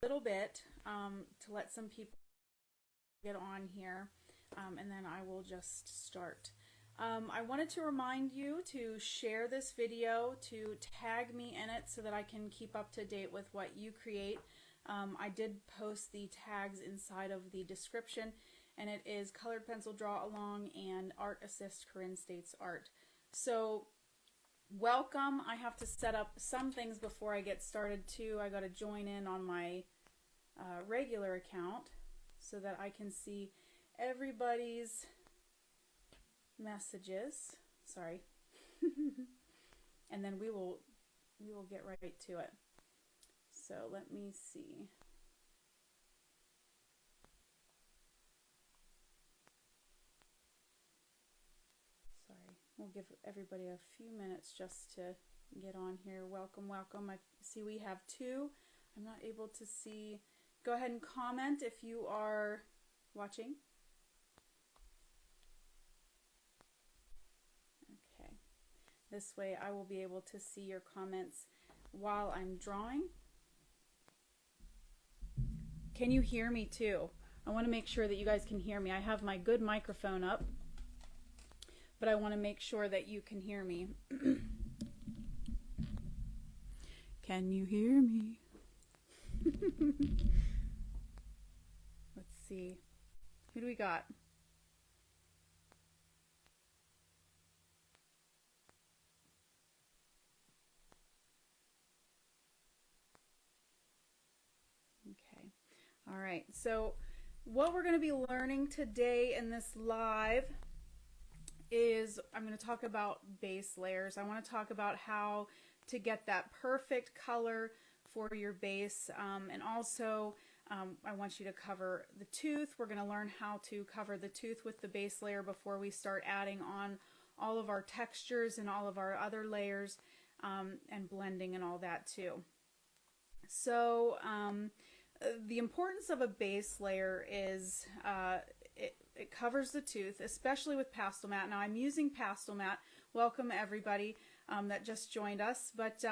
little bit to let some people get on here, and then I will just start. I wanted to remind you to share this video, to tag me in it so that I can keep up to date with what you create. I did post the tags inside of the description, and it is Colored Pencil Draw Along and Art Assist Corinne States Art. So welcome. I have to set up some things before I get started too. I got to join in on my regular account so that I can see everybody's messages. Sorry. And then we will get right to it. So let me see. Sorry. We'll give everybody a few minutes just to get on here. Welcome, welcome. I see we have two. I'm not able to see. Go ahead and comment if you are watching. Okay. This way I will be able to see your comments while I'm drawing. Can you hear me too? I want to make sure that you guys can hear me. I have my good microphone up, but I want to make sure that you can hear me. Can you hear me? Let's see. Who do we got? Okay. All right. So what we're going to be learning today in this live is I'm going to talk about base layers. I want to talk about how to get that perfect color for your base, and also I want you to cover the tooth. We're going to learn how to cover the tooth with the base layer before we start adding on all of our textures and all of our other layers, and blending and all that too. So the importance of a base layer is it covers the tooth, especially with pastel matte. Now I'm using pastel matte. Welcome everybody that just joined us, but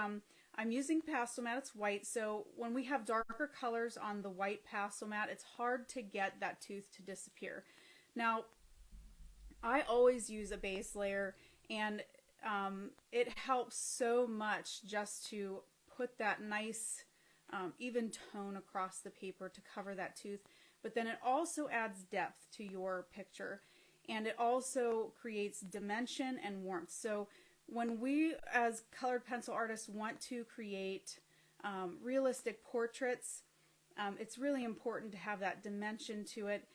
I'm using pastel matte. It's white, so when we have darker colors on the white pastel matte, it's hard to get that tooth to disappear. Now I always use a base layer, and it helps so much just to put that nice even tone across the paper to cover that tooth, but then it also adds depth to your picture, and it also creates dimension and warmth. So when we as colored pencil artists want to create realistic portraits, it's really important to have that dimension to it,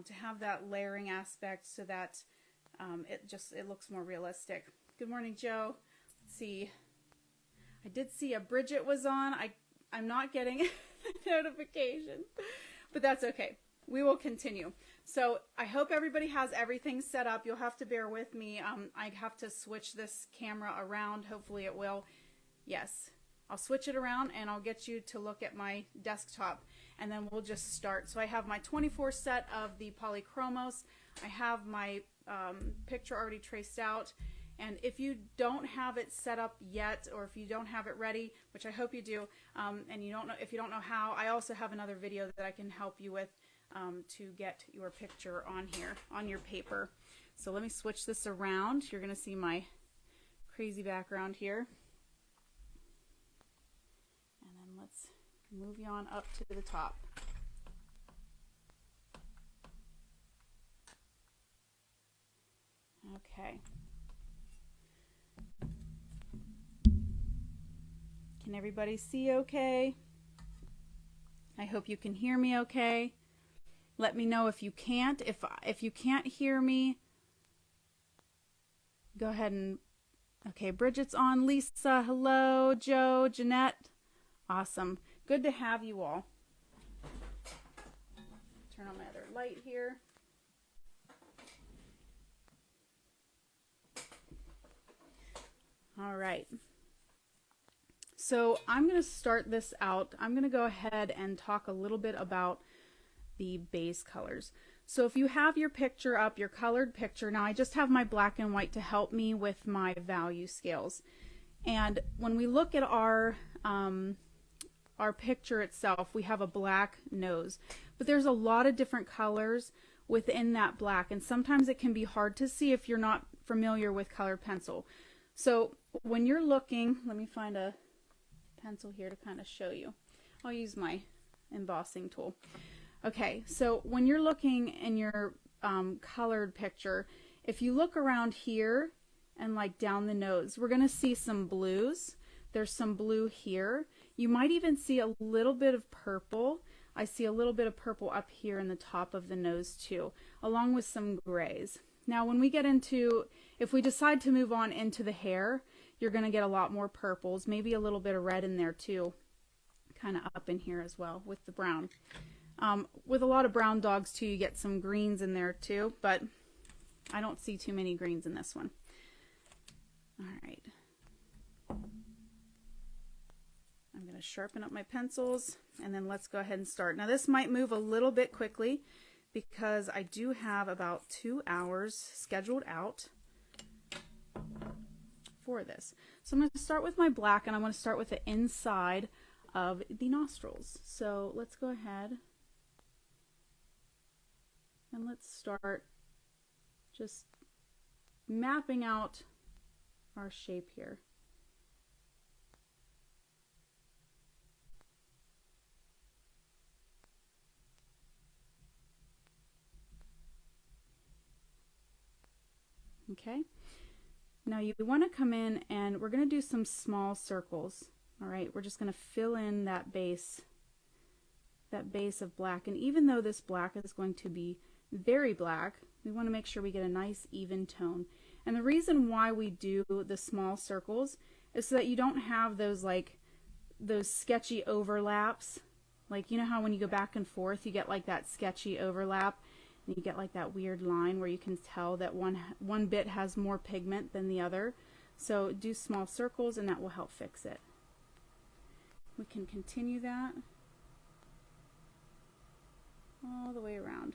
to have that layering aspect so that it looks more realistic. Good morning, Joe. Let's see. I did see a Bridget was on. I'm not getting a notification, but that's okay. We will continue. So I hope everybody has everything set up. You'll have to bear with me. I have to switch this camera around. Hopefully it will. Yes, I'll switch it around and I'll get you to look at my desktop, and then we'll just start. So I have my 24 set of the polychromos. I have my picture already traced out. And if you don't have it set up yet, or if you don't have it ready, which I hope you do, and you don't know, if you don't know how, I also have another video that I can help you with to get your picture on here, on your paper. So let me switch this around. You're going to see my crazy background here. And then let's move you on up to the top. Okay. Can everybody see okay? I hope you can hear me okay. Let me know if you can't. If you can't hear me, go ahead and, okay, Bridget's on. Lisa, hello. Joe, Jeanette, awesome. Good to have you all. Turn on my other light here. All right. So I'm going to start this out. I'm going to go ahead and talk a little bit about the base colors. So if you have your picture up, your colored picture, now I just have my black and white to help me with my value scales. And when we look at our our picture itself, we have a black nose, but there's a lot of different colors within that black, and sometimes it can be hard to see if you're not familiar with colored pencil. So when you're looking, let me find a pencil here to kind of show you. I'll use my embossing tool. Okay, so when you're looking in your colored picture, if you look around here and like down the nose, we're going to see some blues. There's some blue here. You might even see a little bit of purple. I see a little bit of purple up here in the top of the nose too, along with some grays. Now when we get into, if we decide to move on into the hair, you're going to get a lot more purples, maybe a little bit of red in there too, kind of up in here as well with the brown. With a lot of brown dogs too, you get some greens in there too, but I don't see too many greens in this one. All right. I'm going to sharpen up my pencils, and then let's go ahead and start. Now this might move a little bit quickly because I do have about 2 hours scheduled out for this. So I'm going to start with my black, and I'm going to start with the inside of the nostrils. So let's go ahead and let's start just mapping out our shape here. Okay, now you want to come in and we're going to do some small circles. All right, we're just going to fill in that base of black, and even though this black is going to be very black, we want to make sure we get a nice even tone. And the reason why we do the small circles is so that you don't have those those sketchy overlaps. Like, you know how when you go back and forth you get like that sketchy overlap, and you get like that weird line where you can tell that one bit has more pigment than the other. So do small circles and that will help fix it. We can continue that all the way around.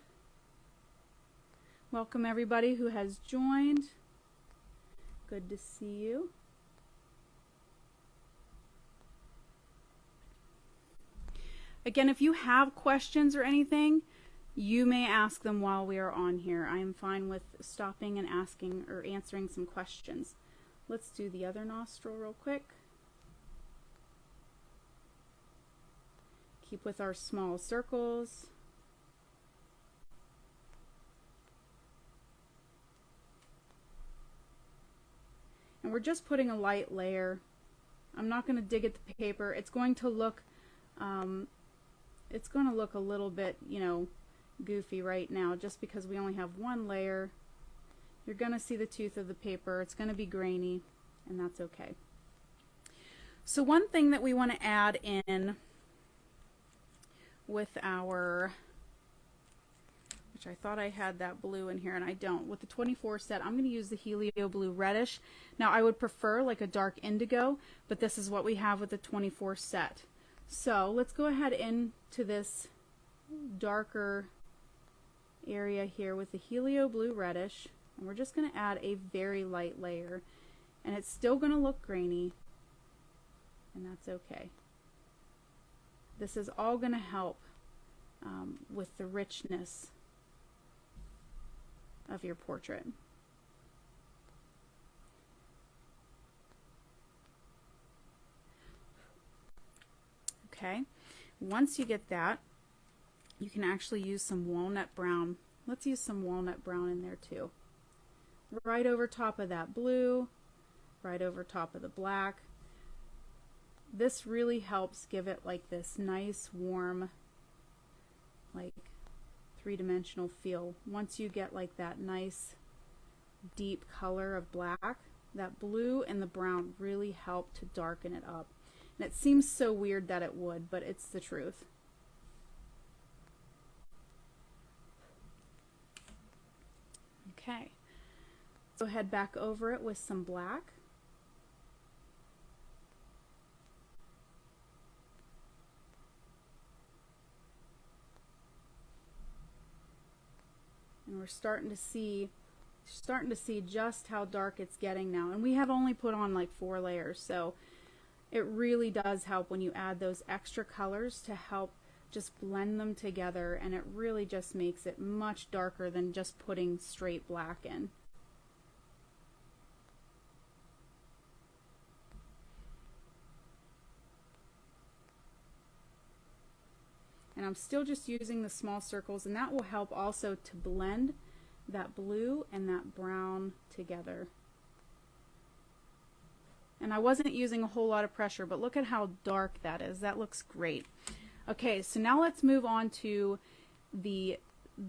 Welcome everybody who has joined. Good to see you. Again, if you have questions or anything, you may ask them while we are on here. I am fine with stopping and asking or answering some questions. Let's do the other nostril real quick. Keep with our small circles. And we're just putting a light layer. I'm not going to dig at the paper. It's going to look a little bit, you know, goofy right now just because we only have one layer. You're going to see the tooth of the paper. It's going to be grainy, and that's okay. So one thing that we want to add in with our, which I thought I had that blue in here and I don't, with the 24 set, I'm going to use the Helio Blue Reddish. Now I would prefer like a dark indigo, but this is what we have with the 24 set. So let's go ahead into this darker area here with the Helio Blue Reddish, and we're just going to add a very light layer, and it's still going to look grainy, and that's okay. This is all going to help with the richness of your portrait. Okay, once you get that, you can actually use some walnut brown. Let's use some walnut brown in there too. Right over top of that blue, right over top of the black. This really helps give it like this nice, warm, like three-dimensional feel. Once you get like that nice, deep color of black, that blue and the brown really help to darken it up. And it seems so weird that it would, but it's the truth. Okay, so head back over it with some black. And we're starting to see just how dark it's getting now. And we have only put on like 4 layers, so It really does help when you add those extra colors to help just blend them together, and it really just makes it much darker than just putting straight black in. And I'm still just using the small circles, and that will help also to blend that blue and that brown together. And I wasn't using a whole lot of pressure, but look at how dark that is. That looks great. Okay, so now let's move on to the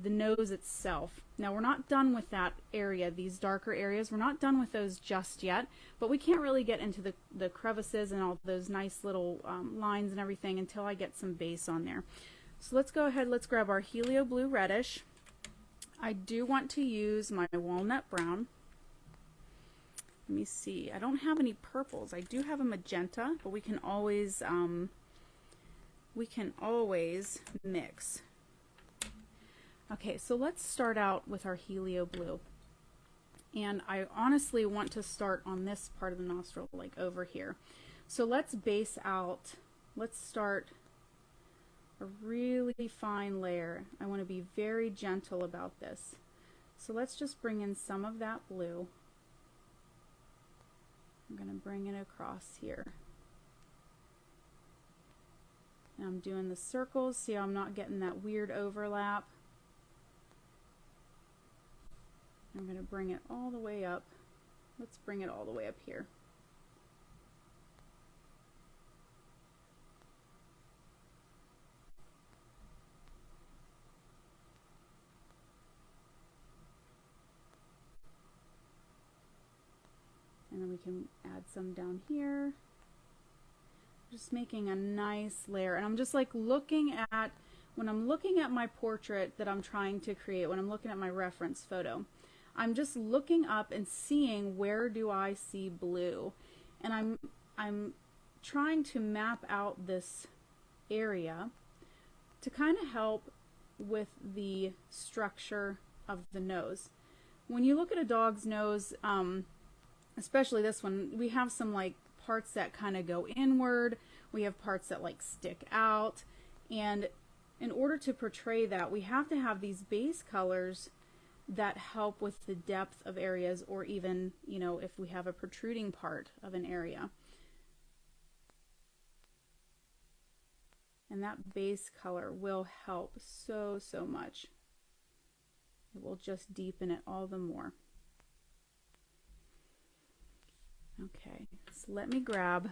nose itself. Now we're not done with that area, these darker areas. We're not done with those just yet, but we can't really get into the crevices and all those nice little lines and everything until I get some base on there. So let's go ahead, let's grab our Helio Blue Reddish. I do want to use my Walnut Brown. Let me see, I don't have any purples. I do have a magenta, but we can always mix. Okay, so let's start out with our Helio Blue. And I honestly want to start on this part of the nostril, like over here. So let's base out, let's start a really fine layer. I want to be very gentle about this. So let's just bring in some of that blue. I'm going to bring it across here. And I'm doing the circles. See how I'm not getting that weird overlap. I'm going to bring it all the way up. Let's bring it all the way up here. And then we can add some down here. Just making a nice layer. And I'm just like looking at, when I'm looking at my portrait that I'm trying to create, when I'm looking at my reference photo, I'm just looking up and seeing where do I see blue. And I'm trying to map out this area to kind of help with the structure of the nose. When you look at a dog's nose, especially this one, we have some like parts that kind of go inward, we have parts that like stick out, and in order to portray that, we have to have these base colors that help with the depth of areas, or even, you know, if we have a protruding part of an area. And that base color will help so much. It will just deepen it all the more. Okay, so let me grab,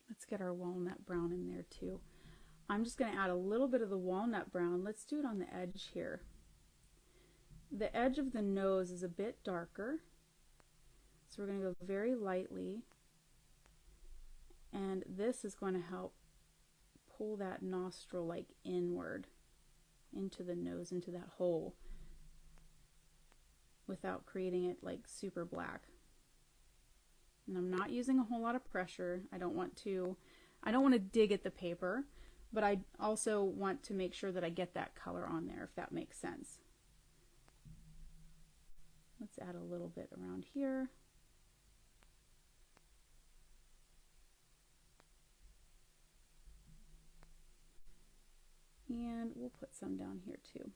let's get our walnut brown in there too. I'm just going to add a little bit of the walnut brown. Let's do it on the edge here. The edge of the nose is a bit darker, so we're going to go very lightly, and this is going to help pull that nostril like inward into the nose, into that hole, without creating it like super black. And I'm not using a whole lot of pressure. I don't want to dig at the paper, but I also want to make sure that I get that color on there, if that makes sense. Let's add a little bit around here. And we'll put some down here too.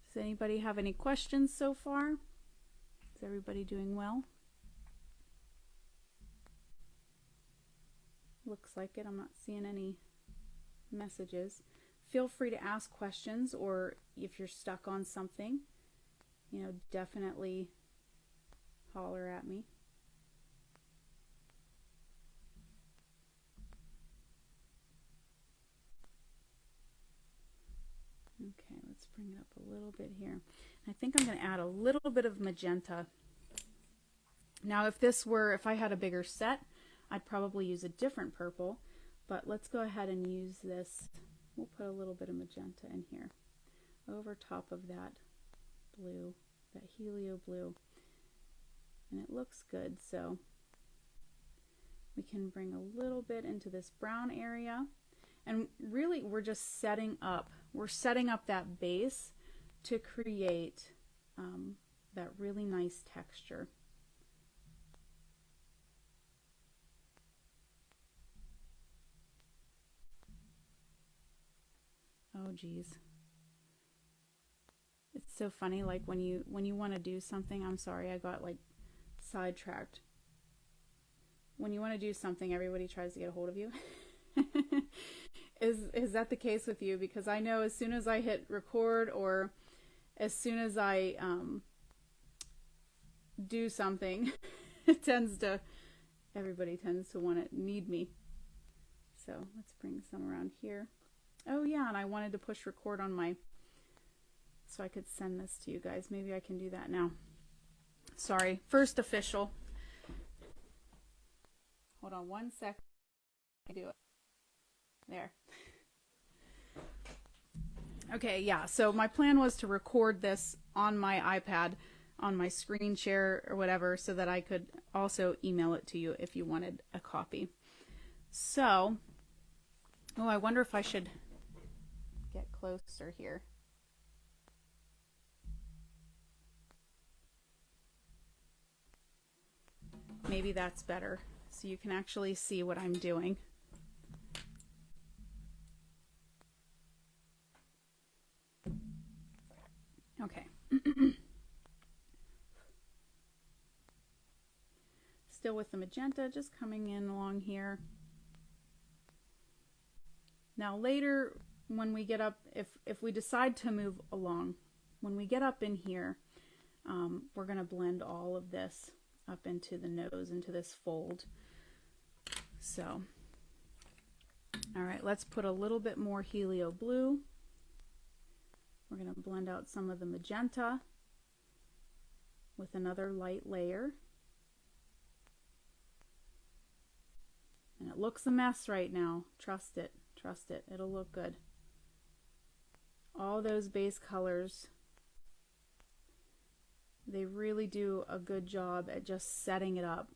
Does anybody have any questions so far? Is everybody doing well? Looks like it. I'm not seeing any messages. Feel free to ask questions, or if you're stuck on something, you know, definitely holler at me. Okay, let's bring it up a little bit here. I think I'm going to add a little bit of magenta. Now if I had a bigger set, I'd probably use a different purple, but let's go ahead and use this. We'll put a little bit of magenta in here over top of that blue, that Helio Blue, and it looks good. So We can bring a little bit into this brown area. And really, we're just setting up. We're setting up that base to create that really nice texture. Oh geez. It's so funny, like when you want to do something, I'm sorry, I got like sidetracked. When you want to do something, everybody tries to get a hold of you. Is that the case with you? Because I know as soon as I hit record, or as soon as I do something, everybody tends to need me. So let's bring some around here. Oh yeah, and I wanted to push record on so I could send this to you guys. Maybe I can do that now. Sorry, first official. Hold on one sec. I do it. There. Okay, yeah, so my plan was to record this on my iPad, on my screen share or whatever, so that I could also email it to you if you wanted a copy. So, oh, I wonder if I should get closer here. Maybe that's better, so you can actually see what I'm doing. Okay. Still with the magenta, just coming in along here. Now later, when we get up, if we decide to move along, when we get up in here, we're going to blend all of this up into the nose, into this fold. So, all right, let's put a little bit more helio blue. We're going to blend out some of the magenta with another light layer. And it looks a mess right now. Trust it. Trust it. It'll look good. All those base colors, they really do a good job at just setting it up.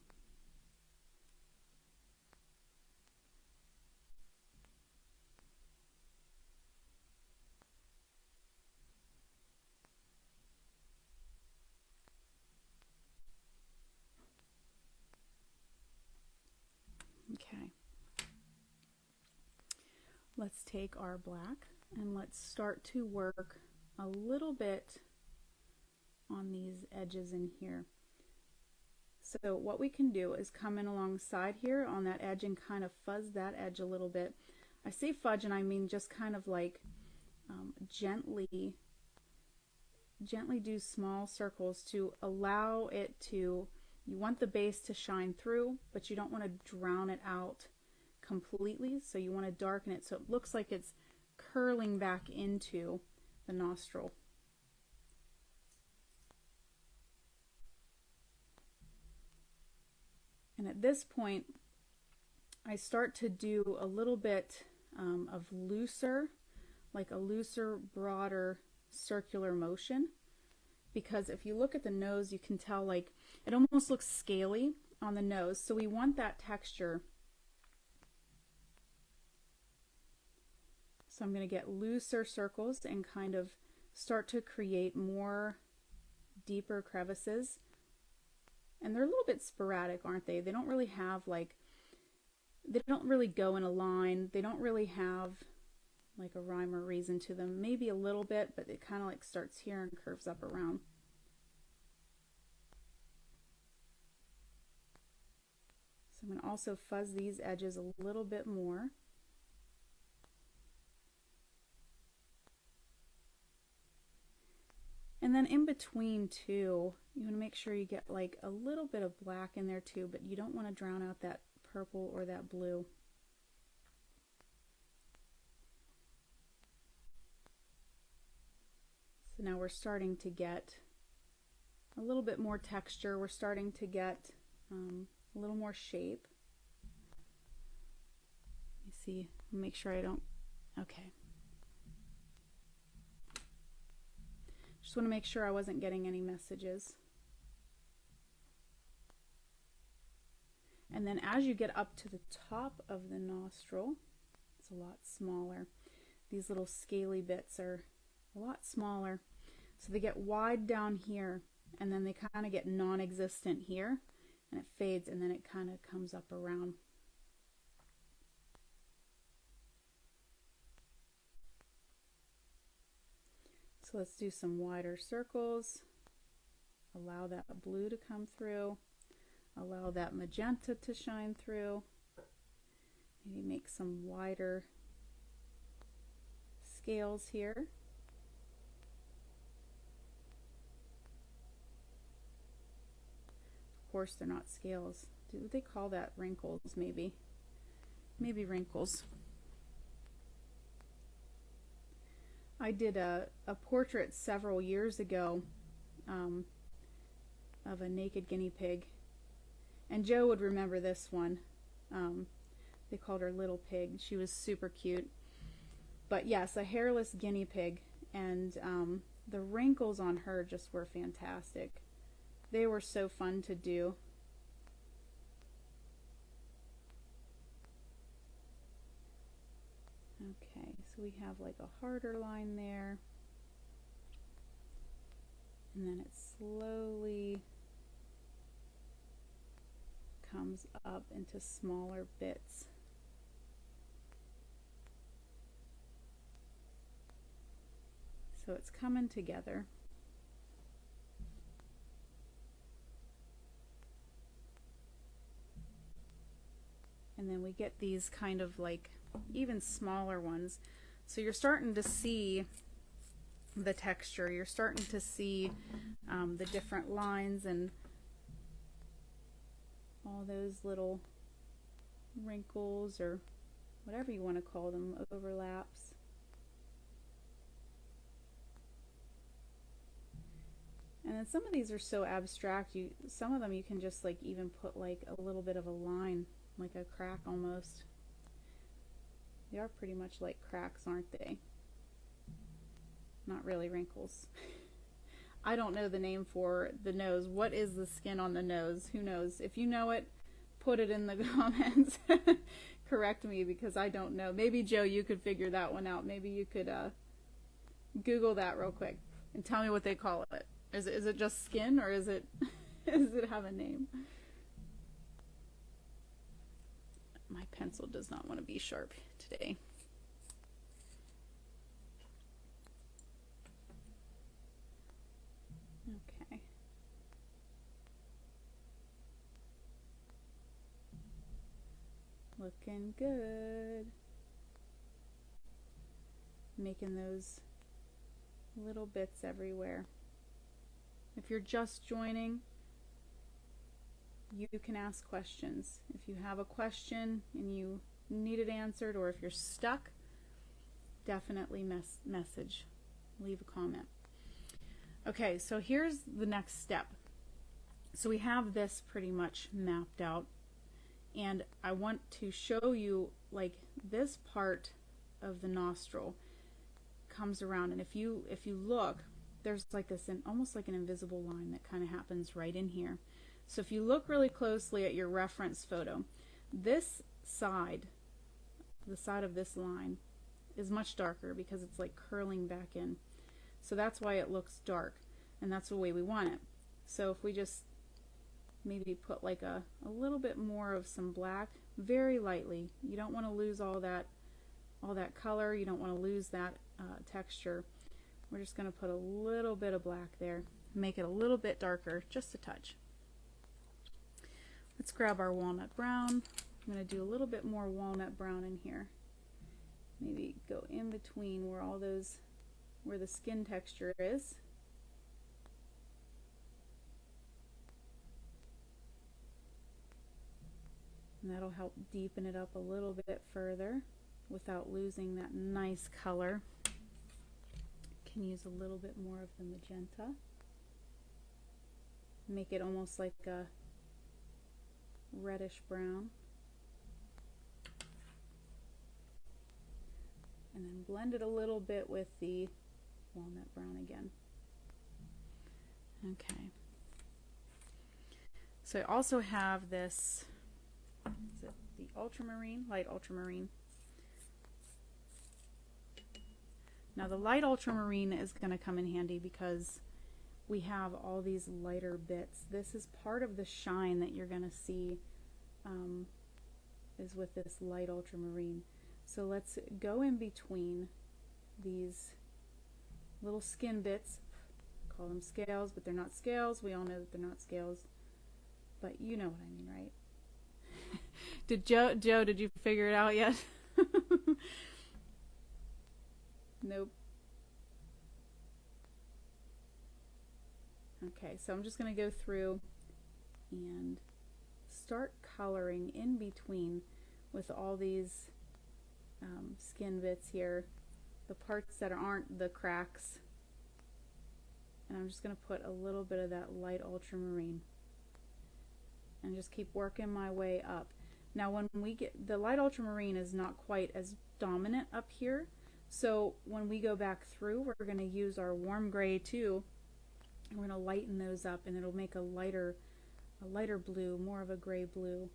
Okay. Let's take our black and let's start to work a little bit on these edges in here. So what we can do is come in alongside here on that edge and kind of fuzz that edge a little bit. I say fudge and I mean just kind of like gently do small circles to allow it to, you want the base to shine through, but you don't want to drown it out completely, so you want to darken it so it looks like it's curling back into the nostril. And at this point, I start to do a little bit of looser, like a looser, broader circular motion. Because if you look at the nose, you can tell like it almost looks scaly on the nose. So we want that texture. So I'm going to get looser circles and kind of start to create more deeper crevices. And they're a little bit sporadic, aren't they? They don't really have like, they don't really go in a line. They don't really have like a rhyme or reason to them. Maybe a little bit, but it kind of like starts here and curves up around. So I'm going to also fuzz these edges a little bit more. And then in between too, you want to make sure you get like a little bit of black in there too, but you don't want to drown out that purple or that blue. So now we're starting to get a little bit more texture. We're starting to get a little more shape. Let me see, make sure I don't, okay. Just want to make sure I wasn't getting any messages. And then as you get up to the top of the nostril, it's a lot smaller. These little scaly bits are a lot smaller. So they get wide down here, and then they kind of get non-existent here, and it fades, and then it kind of comes up around. So let's do some wider circles. Allow that blue to come through. Allow that magenta to shine through. Maybe make some wider scales here. Of course, they're not scales. Do they call that wrinkles? Maybe wrinkles. I did a portrait several years ago of a naked guinea pig, and Joe would remember this one. They called her Little Pig. She was super cute. But yes, a hairless guinea pig, and the wrinkles on her just were fantastic. They were so fun to do. Okay, so we have like a harder line there, and then it slowly comes up into smaller bits. So it's coming together. And then we get these kind of like even smaller ones. So you're starting to see the texture. You're starting to see the different lines and all those little wrinkles, or whatever you want to call them, overlaps. And then some of these are so abstract, some of them you can just like even put like a little bit of a line, like a crack almost. They are pretty much like cracks, aren't they? Not really wrinkles. I don't know the name for the nose. What is the skin on the nose? Who knows? If you know it, put it in the comments. Correct me, because I don't know. Maybe Joe, you could figure that one out. Maybe you could Google that real quick and tell me what they call it. Is it just skin, or is it does it have a name? My pencil does not want to be sharp today. Okay. Looking good. Making those little bits everywhere. If you're just joining, you can ask questions. If you have a question and you need it answered, or if you're stuck, definitely message, leave a comment. Okay, so here's the next step. So we have this pretty much mapped out, and I want to show you like this part of the nostril comes around, and if you look, there's like this almost like an invisible line that kind of happens right in here. So if you look really closely at your reference photo, this side, the side of this line, is much darker because it's like curling back in. So that's why it looks dark, and that's the way we want it. So if we just maybe put like a little bit more of some black, very lightly. You don't want to lose all that color. You don't want to lose that texture. We're just going to put a little bit of black there, make it a little bit darker, just a touch. Let's grab our walnut brown. I'm going to do a little bit more walnut brown in here. Maybe go in between where the skin texture is. And that'll help deepen it up a little bit further without losing that nice color. Can use a little bit more of the magenta. Make it almost like a reddish brown. And then blend it a little bit with the walnut brown again. Okay. So I also have this is it the ultramarine? Light ultramarine. Now the light ultramarine is going to come in handy because we have all these lighter bits. This is part of the shine that you're going to see is with this light ultramarine. So let's go in between these little skin bits. Call them scales, but they're not scales. We all know that they're not scales, but you know what I mean, right? Did Joe, did you figure it out yet? Nope. Okay, so I'm just going to go through and start coloring in between with all these skin bits here, the parts that aren't the cracks, and I'm just going to put a little bit of that light ultramarine and just keep working my way up. Now when we get, the light ultramarine is not quite as dominant up here, so when we go back through, we're going to use our warm gray too. We're going to lighten those up, and it'll make a lighter blue, more of a gray blue,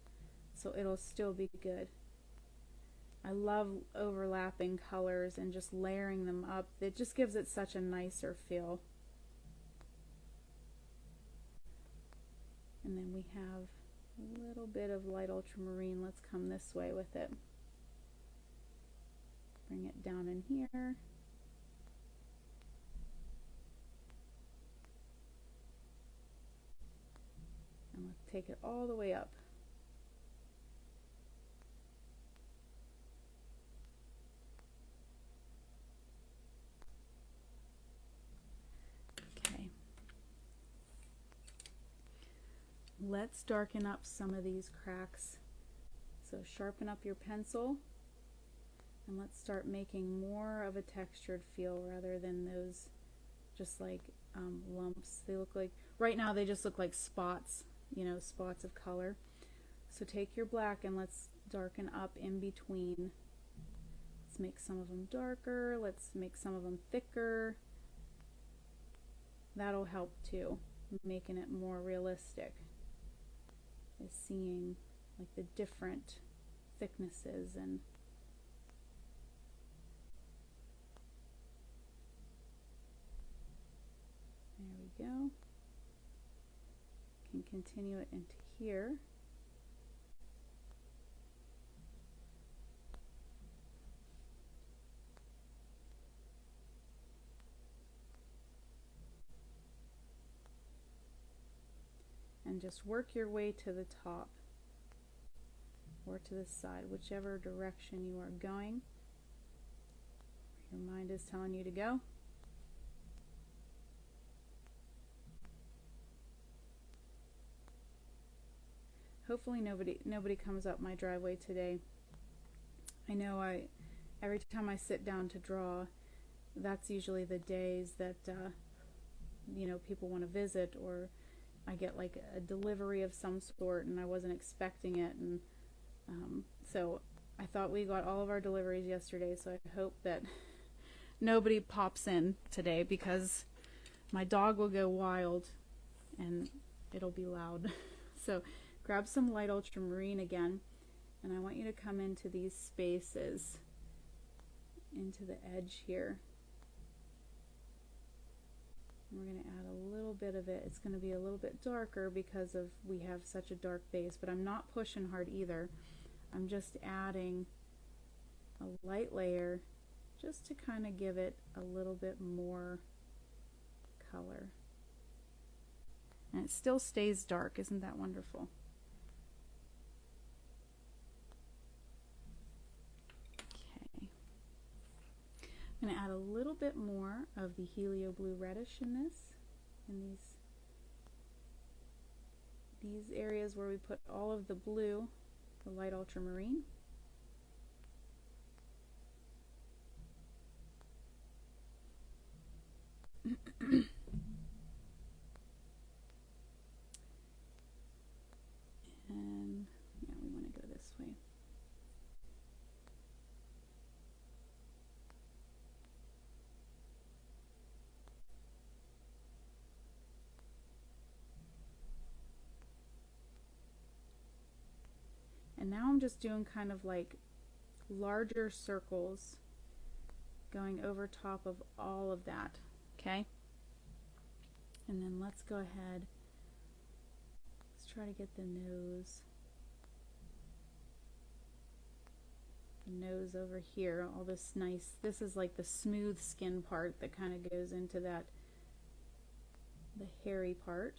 so it'll still be good. I love overlapping colors and just layering them up. It just gives it such a nicer feel. And then we have a little bit of light ultramarine. Let's come this way with it. Bring it down in here. And let's take it all the way up. Okay. Let's darken up some of these cracks. So sharpen up your pencil and let's start making more of a textured feel rather than those just like lumps. They look like, right now they just look like spots, you know, spots of color. So take your black and let's darken up in between. Let's make some of them darker, let's make some of them thicker. That'll help too, making it more realistic, is seeing like the different thicknesses. And there we go. Can continue it into here. And just work your way to the top or to the side, whichever direction you are going. Your mind is telling you to go. Hopefully nobody comes up my driveway today. I know every time I sit down to draw, that's usually the days that you know, people want to visit, or I get like a delivery of some sort and I wasn't expecting it, and so I thought we got all of our deliveries yesterday, so I hope that nobody pops in today because my dog will go wild and it'll be loud. So grab some light ultramarine again, and I want you to come into these spaces, into the edge here. And we're going to add a little bit of it. It's going to be a little bit darker because of we have such a dark base, but I'm not pushing hard either. I'm just adding a light layer just to kind of give it a little bit more color. And it still stays dark. Isn't that wonderful? Okay. I'm going to add a little bit more of the helio blue reddish in this, in these areas where we put all of the blue, the light ultramarine. And yeah, we want to go this way. And now I'm just doing kind of like larger circles going over top of all of that, okay? And then let's go ahead, let's try to get the nose over here, all this nice, this is like the smooth skin part that kind of goes into that, the hairy part.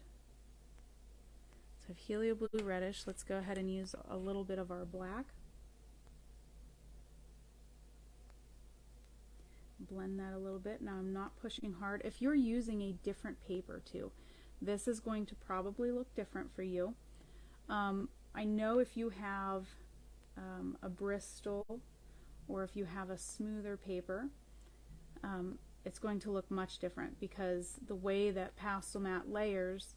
So I have helio blue reddish. Let's go ahead and use a little bit of our black. Blend that a little bit. Now I'm not pushing hard. If you're using a different paper too, this is going to probably look different for you. I know if you have a Bristol, or if you have a smoother paper, it's going to look much different, because the way that pastel matte layers,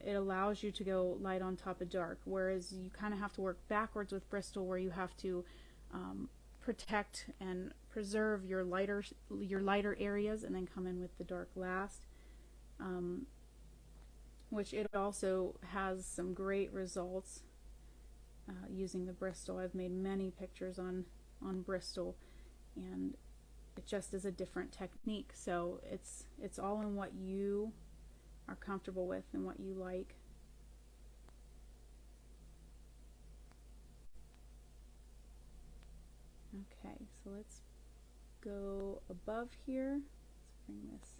it allows you to go light on top of dark, whereas you kind of have to work backwards with Bristol, where you have to protect and preserve your lighter areas and then come in with the dark last, which it also has some great results using the Bristol. I've made many pictures on Bristol, and it just is a different technique. So it's all in what you are comfortable with and what you like. Okay, so let's go above here. Let's bring this.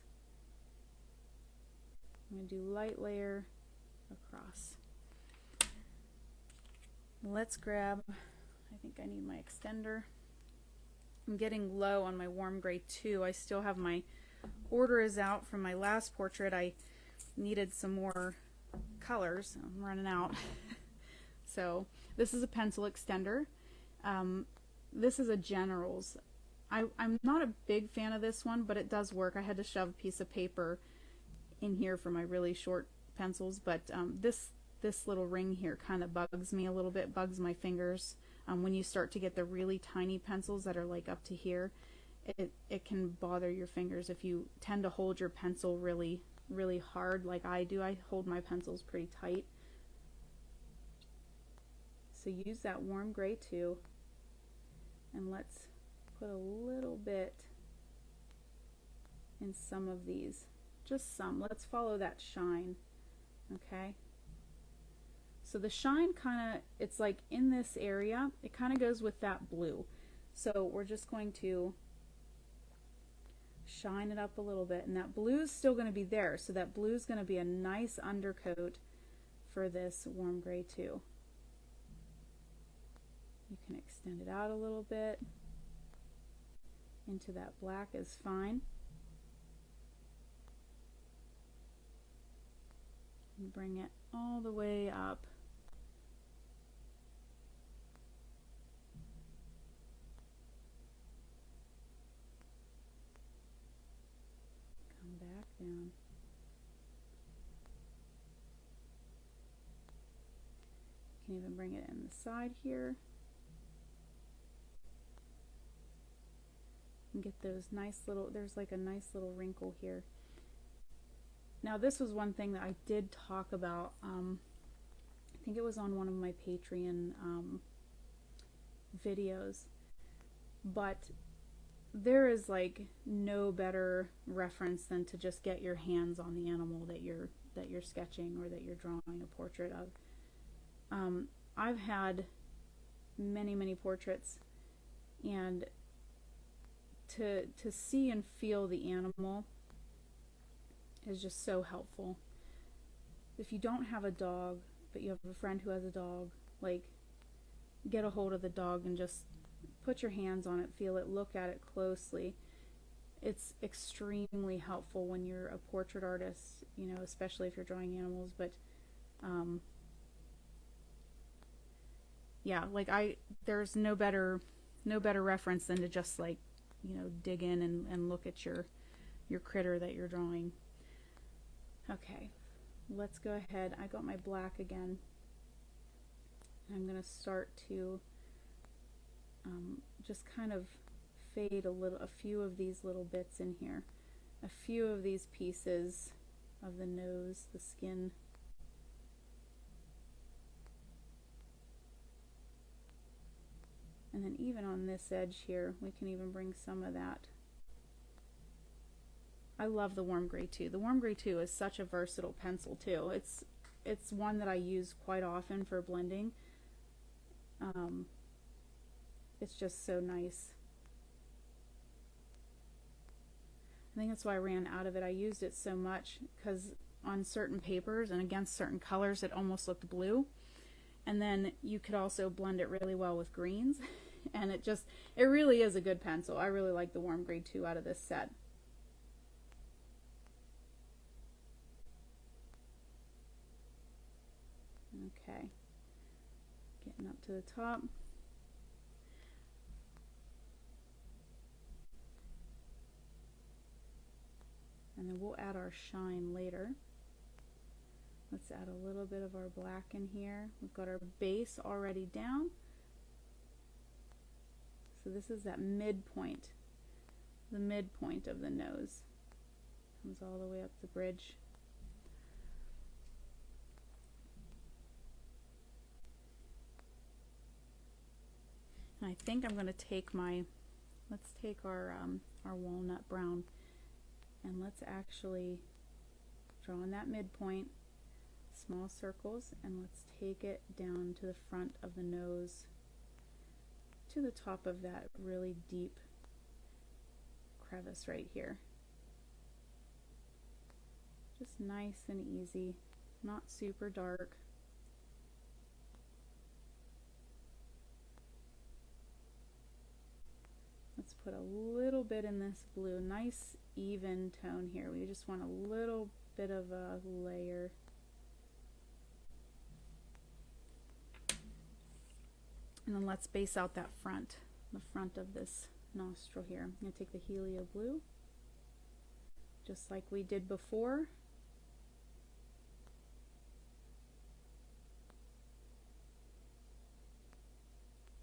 I'm going to do light layer across. Let's grab, I think I need my extender. I'm getting low on my warm gray too. I still have my order is out from my last portrait. I needed some more colors. I'm running out. So this is a pencil extender. This is a General's. I'm not a big fan of this one, but it does work. I had to shove a piece of paper in here for my really short pencils, but this little ring here kind of bugs me a little bit, bugs my fingers. When you start to get the really tiny pencils that are like up to here, it can bother your fingers if you tend to hold your pencil really hard like I do. I hold my pencils pretty tight. So use that warm gray too, and let's put a little bit in some of these, just some. Let's follow that shine, okay? So the shine kind of, it's like in this area, it kind of goes with that blue. So we're just going to shine it up a little bit, and that blue is still going to be there. So that blue is going to be a nice undercoat for this warm gray too. You can extend it out a little bit into that black is fine. And bring it all the way up. Come back down. You can even bring it in the side here. And get those nice little, there's like a nice little wrinkle here. Now this was one thing that I did talk about, I think it was on one of my Patreon videos, but there is like no better reference than to just get your hands on the animal that you're sketching or that you're drawing a portrait of. I've had many portraits, and to see and feel the animal is just so helpful. If you don't have a dog, but you have a friend who has a dog, like, get a hold of the dog and just put your hands on it, feel it, look at it closely. It's extremely helpful when you're a portrait artist, you know, especially if you're drawing animals. But yeah, like there's no better reference than to just, like, you know, dig in and look at your critter that you're drawing. Okay, let's go ahead. I got my black again. I'm going to start to just kind of fade a few of these little bits in here, a few of these pieces of the nose, the skin. And then even on this edge here, we can even bring some of that. I love the Warm Gray 2. The Warm Gray 2 is such a versatile pencil too. It's one that I use quite often for blending. It's just so nice. I think that's why I ran out of it. I used it so much because on certain papers and against certain colors it almost looked blue. And then you could also blend it really well with greens. And it really is a good pencil. I really like the Warm Gray 2 out of this set. Okay, getting up to the top. And then we'll add our shine later. Let's add a little bit of our black in here. We've got our base already down. So this is that midpoint, the midpoint of the nose. Comes all the way up the bridge. And I think I'm going to take let's take our walnut brown and let's actually draw on that midpoint, small circles, and let's take it down to the front of the nose, to the top of that really deep crevice right here. Just nice and easy, not super dark. Let's put a little bit in this blue, nice even tone here. We just want a little bit of a layer. And then let's base out that front, the front of this nostril here. I'm going to take the Helio blue, just like we did before.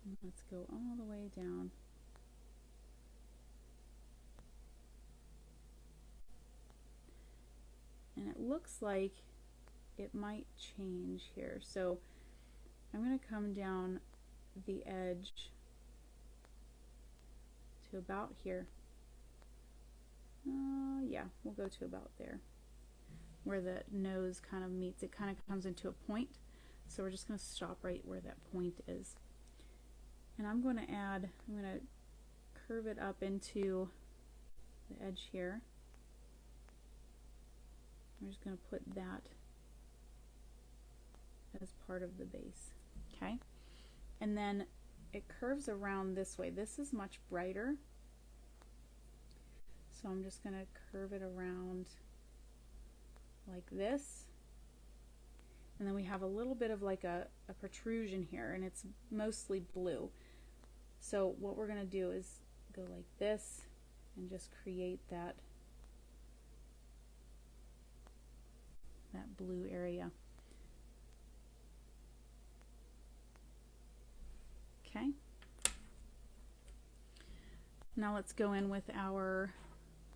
And let's go all the way down. And it looks like it might change here. So I'm going to come down the edge to about here. Yeah, we'll go to about there, where the nose kind of meets. It kind of comes into a point. So we're just going to stop right where that point is. And I'm going to curve it up into the edge here. We're just going to put that as part of the base. Okay? And then it curves around this way. This is much brighter. So I'm just going to curve it around like this. And then we have a little bit of like a protrusion here, and it's mostly blue. So what we're going to do is go like this and just create that blue area. Okay. Now let's go in with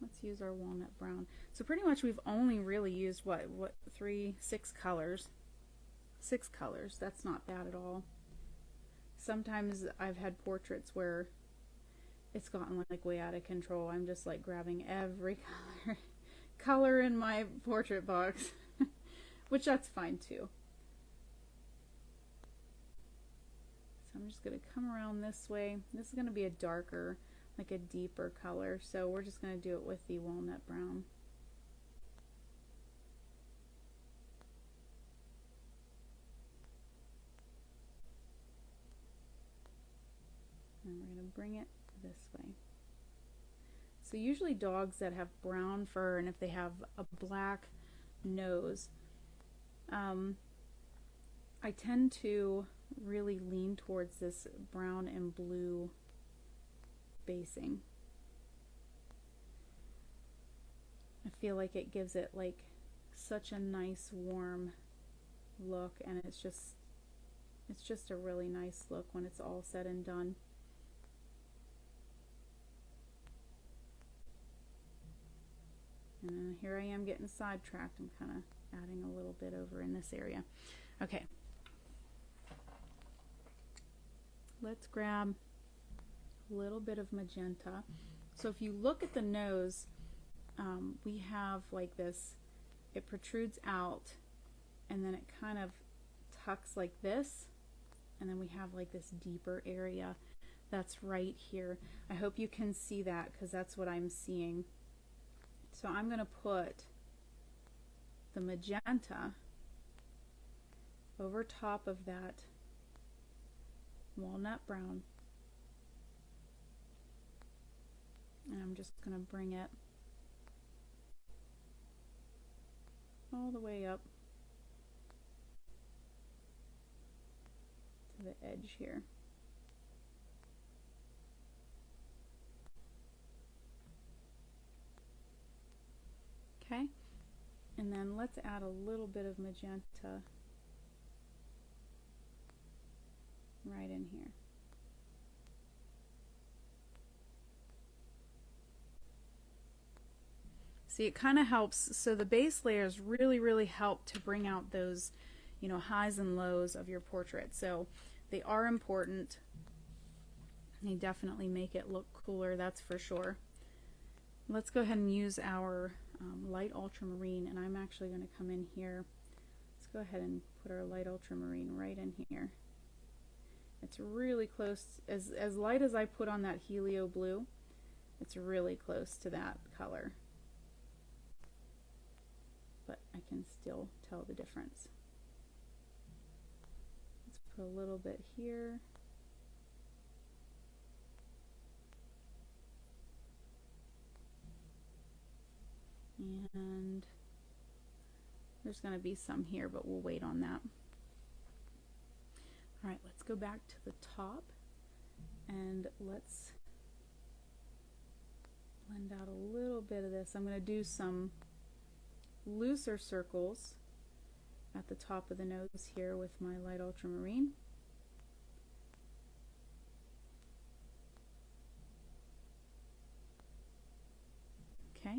let's use our walnut brown. So pretty much we've only really used six colors. 6 colors. That's not bad at all. Sometimes I've had portraits where it's gotten like way out of control. I'm just like grabbing every color in my portrait box, which that's fine too. So I'm just going to come around this way. This is going to be a darker, like a deeper color, so we're just going to do it with the walnut brown. And we're going to bring it this way. So usually dogs that have brown fur, and if they have a black nose, I tend to really lean towards this brown and blue basing. I feel like it gives it like such a nice warm look, and it's just a really nice look when it's all said and done. And then here I am getting sidetracked. I'm kind of adding a little bit over in this area. Okay. Let's grab little bit of magenta. So if you look at the nose, we have like this, it protrudes out and then it kind of tucks like this, and then we have like this deeper area that's right here. I hope you can see that because that's what I'm seeing. So I'm going to put the magenta over top of that walnut brown, and I'm just going to bring it all the way up to the edge here. Okay, and then let's add a little bit of magenta right in here. See, it kind of helps. So the base layers really help to bring out those, you know, highs and lows of your portrait. So they are important. They definitely make it look cooler, that's for sure. Let's go ahead and use our light ultramarine, and I'm actually going to come in here. Let's go ahead and put our light ultramarine right in here. It's really close, as light as I put on that helio blue, it's really close to that color, but I can still tell the difference. Let's put a little bit here. And there's going to be some here, but we'll wait on that. All right, let's go back to the top and let's blend out a little bit of this. I'm going to do some looser circles at the top of the nose here with my light ultramarine. Okay.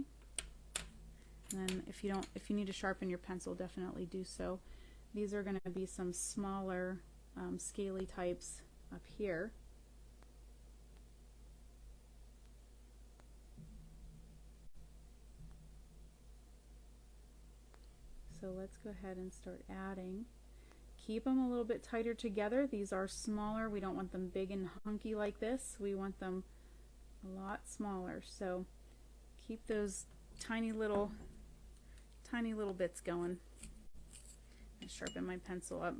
And then if you need to sharpen your pencil, definitely do so. These are going to be some smaller scaly types up here. So let's go ahead and start adding. Keep them a little bit tighter together. These are smaller. We don't want them big and hunky like this. We want them a lot smaller. So keep those tiny little bits going. And sharpen my pencil up.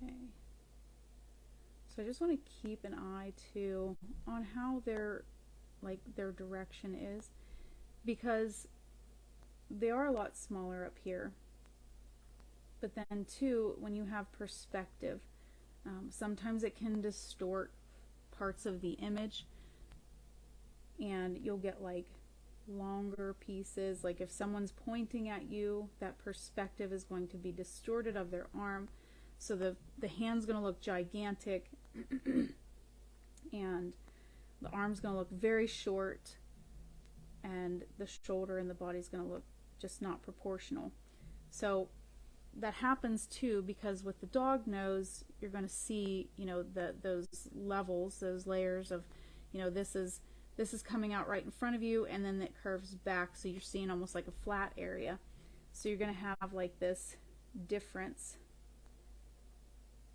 Okay. So I just want to keep an eye too on how their direction is, because they are a lot smaller up here. But then too, when you have perspective, sometimes it can distort parts of the image, and you'll get like longer pieces. Like if someone's pointing at you, that perspective is going to be distorted of their arm, so the hand's going to look gigantic and the arm's going to look very short, and the shoulder and the body's going to look just not proportional. So that happens too, because with the dog nose, you're going to see, you know, those levels, those layers of, you know, this is coming out right in front of you, and then it curves back, so you're seeing almost like a flat area. So you're going to have like this difference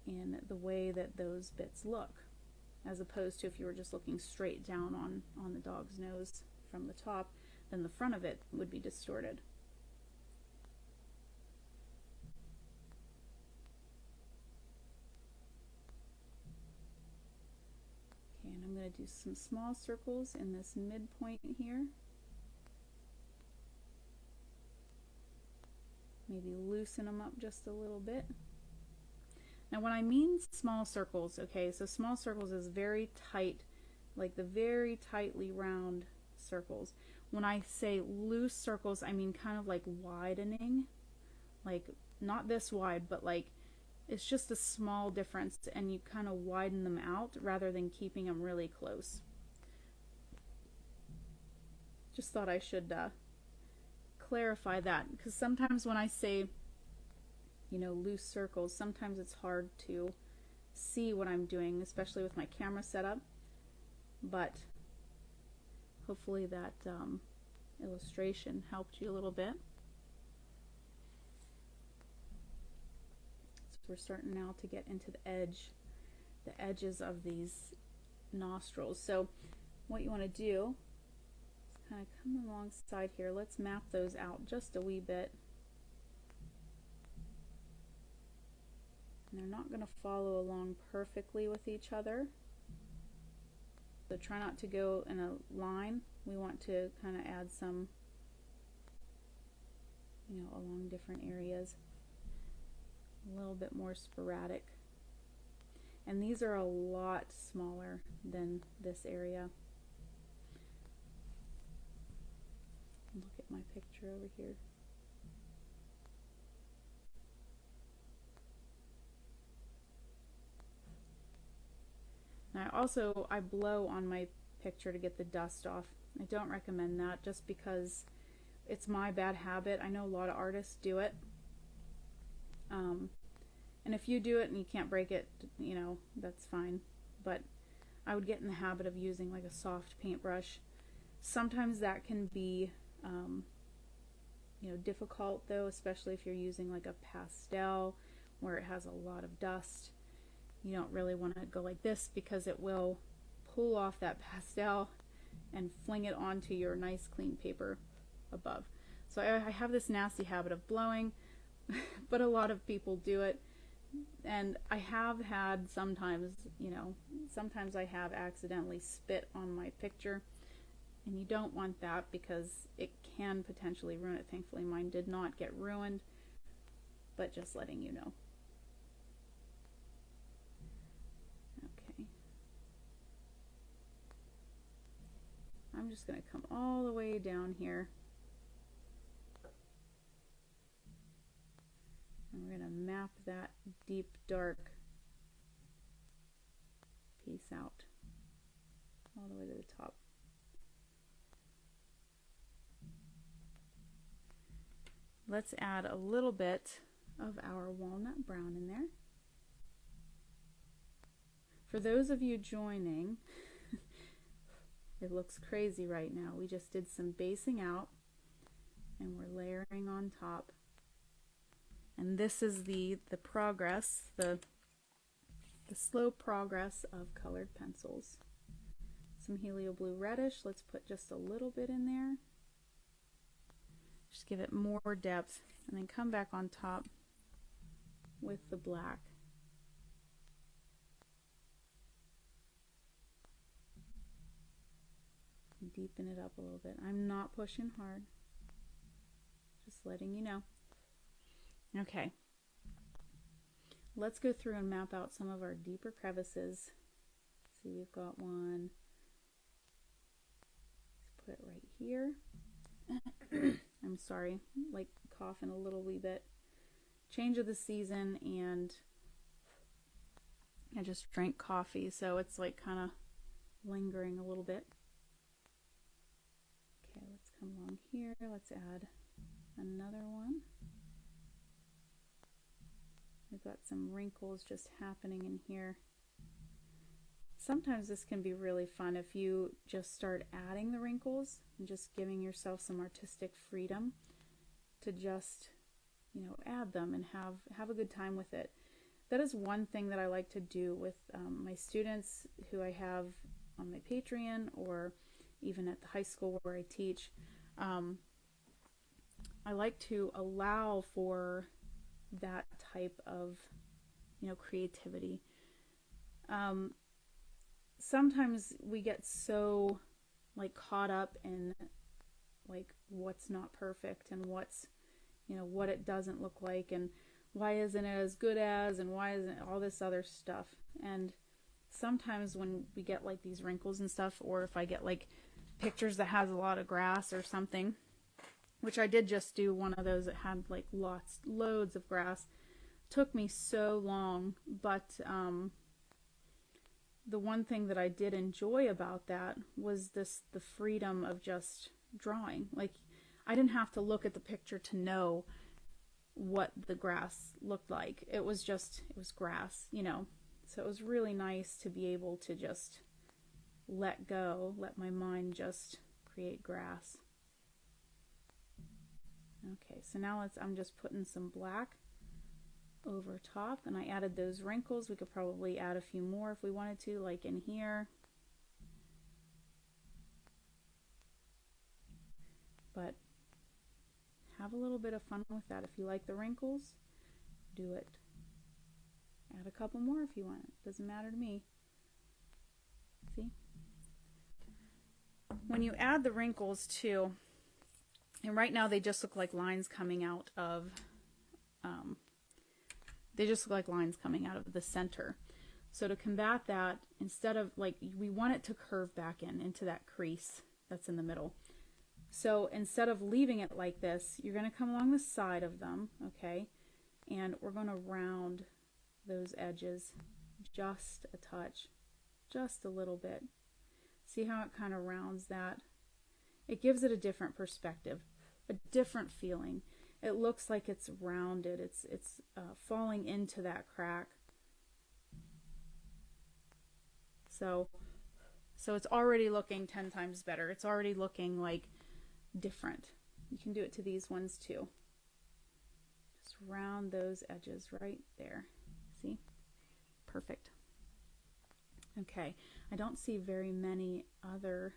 in the way that those bits look, as opposed to if you were just looking straight down on the dog's nose from the top, then the front of it would be distorted. Okay, and I'm going to do some small circles in this midpoint here. Maybe loosen them up just a little bit. Now when I mean small circles, okay, so small circles is very tight, like the very tightly round circles. When I say loose circles, I mean kind of like widening, like not this wide, but like it's just a small difference, and you kind of widen them out rather than keeping them really close. Just thought I should clarify that, because sometimes when I say, you know, loose circles, sometimes it's hard to see what I'm doing, especially with my camera setup. But hopefully that illustration helped you a little bit. So we're starting now to get into the edges of these nostrils. So what you want to do is kind of come alongside here. Let's map those out just a wee bit. And they're not going to follow along perfectly with each other. So try not to go in a line. We want to kind of add some, you know, along different areas. A little bit more sporadic. And these are a lot smaller than this area. Look at my picture over here. Now I blow on my picture to get the dust off. I don't recommend that just because it's my bad habit. I know a lot of artists do it. And if you do it and you can't break it, you know, that's fine. But I would get in the habit of using like a soft paintbrush. Sometimes that can be, you know, difficult though, especially if you're using like a pastel where it has a lot of dust. You don't really want to go like this because it will pull off that pastel and fling it onto your nice clean paper above. So I have this nasty habit of blowing, but a lot of people do it. And I have had sometimes, you know, sometimes I have accidentally spit on my picture, and you don't want that because it can potentially ruin it. Thankfully mine did not get ruined, but just letting you know. Okay. I'm just going to come all the way down here. And we're going to map that deep dark piece out all the way to the top. Let's add a little bit of our walnut brown in there. For those of you joining, it looks crazy right now. We just did some basing out and we're layering on top. And this is the progress, the slow progress of colored pencils. Some Helio Blue Reddish, let's put just a little bit in there. Just give it more depth, and then come back on top with the black. And deepen it up a little bit. I'm not pushing hard, just letting you know. Okay, let's go through and map out some of our deeper crevices. See, we've got one. Let's put it right here. I'm sorry, like coughing a little wee bit. Change of the season, and I just drank coffee, so it's like kind of lingering a little bit. Okay, let's come along here. Let's add another one. We've got some wrinkles just happening in here. Sometimes this can be really fun if you just start adding the wrinkles and just giving yourself some artistic freedom to just, you know, add them and have a good time with it. That is one thing that I like to do with my students who I have on my Patreon, or even at the high school where I teach. I like to allow for that type of, you know, creativity. Sometimes we get so like caught up in like what's not perfect and what's, you know, what it doesn't look like and why isn't it as good as, and why isn't all this other stuff. And sometimes when we get like these wrinkles and stuff, or if I get like pictures that has a lot of grass or something, which I did just do one of those that had like loads of grass. Took me so long, but the one thing that I did enjoy about that was the freedom of just drawing. Like, I didn't have to look at the picture to know what the grass looked like. It was grass, you know. So it was really nice to be able to just let go, let my mind just create grass. Okay, so now I'm just putting some black over top, and I added those wrinkles. We could probably add a few more if we wanted to, like in here. But have a little bit of fun with that. If you like the wrinkles, do it. Add a couple more if you want. It doesn't matter to me. See? When you add the wrinkles too, and right now they just look like lines coming out of the center. So to combat that, instead of we want it to curve back into that crease that's in the middle. So instead of leaving it like this, you're going to come along the side of them, okay? And we're going to round those edges just a touch, just a little bit. See how it kind of rounds that? It gives it a different perspective, a different feeling. It looks like it's rounded. It's falling into that crack. So it's already looking 10 times better. It's already looking like different. You can do it to these ones too. Just round those edges right there. See? Perfect. Okay, I don't see very many other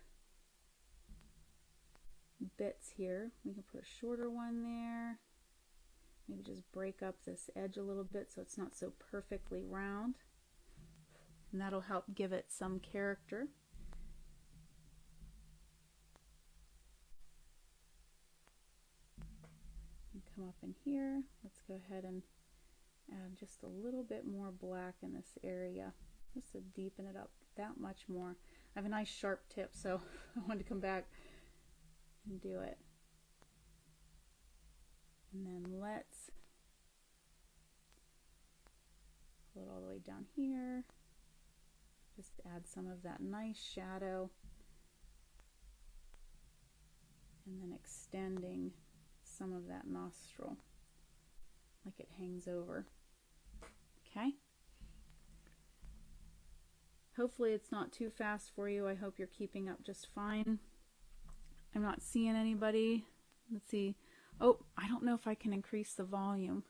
bits here. We can put a shorter one there. Maybe just break up this edge a little bit so it's not so perfectly round. And that'll help give it some character. And come up in here. Let's go ahead and add just a little bit more black in this area, just to deepen it up that much more. I have a nice sharp tip, so I wanted to come back and do it. And then let's pull it all the way down here. Just add some of that nice shadow. And then extending some of that nostril like it hangs over. Okay? Hopefully it's not too fast for you. I hope you're keeping up just fine. I'm not seeing anybody. Let's see. Oh, I don't know if I can increase the volume.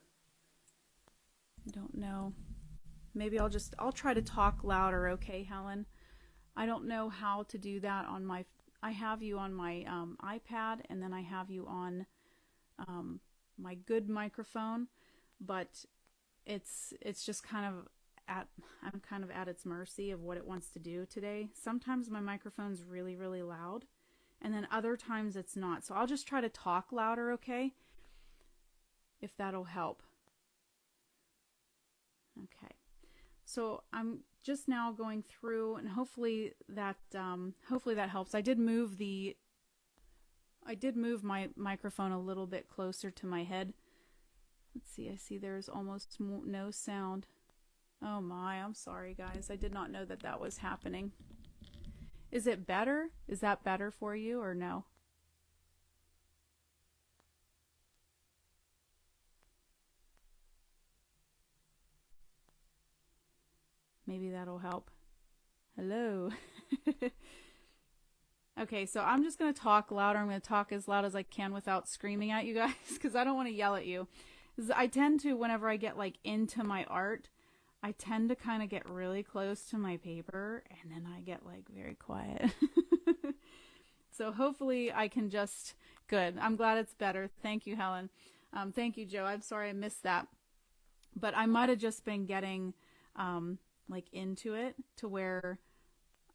I don't know. Maybe I'll try to talk louder, okay, Helen? I don't know how to do that on my, I have you on my iPad, and then I have you on my good microphone, but it's just kind of I'm kind of at its mercy of what it wants to do today. Sometimes my microphone's really, really loud, and then other times it's not. So I'll just try to talk louder, okay? If that'll help. Okay. So I'm just now going through, and hopefully that helps. I did move my microphone a little bit closer to my head. Let's see. I see there's almost no sound. Oh my, I'm sorry guys. I did not know that was happening. Is it better? Is that better for you or no? Maybe that'll help. Hello. Okay, so I'm just going to talk louder. I'm going to talk as loud as I can without screaming at you guys because I don't want to yell at you. I tend to, whenever I get into my art, I tend to kind of get really close to my paper and then I get very quiet. So hopefully I can good. I'm glad it's better. Thank you, Helen. Thank you, Joe. I'm sorry I missed that. But I might have just been getting into it to where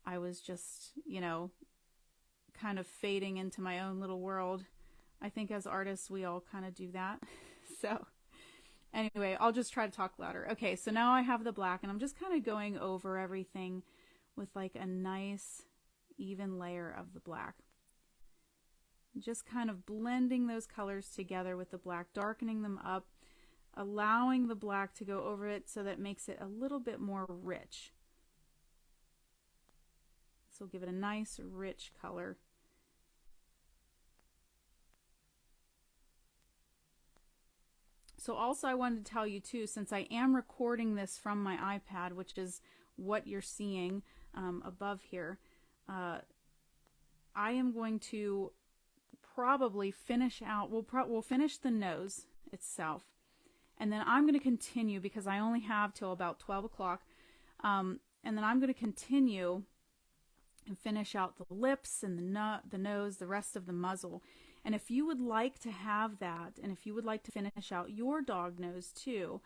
I was just, kind of fading into my own little world. I think as artists, we all kind of do that. So anyway, I'll just try to talk louder. Okay, so now I have the black and I'm just kind of going over everything with a nice even layer of the black. Just kind of blending those colors together with the black, darkening them up, allowing the black to go over it so that makes it a little bit more rich. This will give it a nice rich color. So also I wanted to tell you too, since I am recording this from my iPad, which is what you're seeing above here, I am going to probably finish out, we'll finish the nose itself, and then I'm going to continue because I only have till about 12 o'clock, and then I'm going to continue and finish out the lips and the nose, the rest of the muzzle. And if you would like to have that, and if you would like to finish out your dog nose too,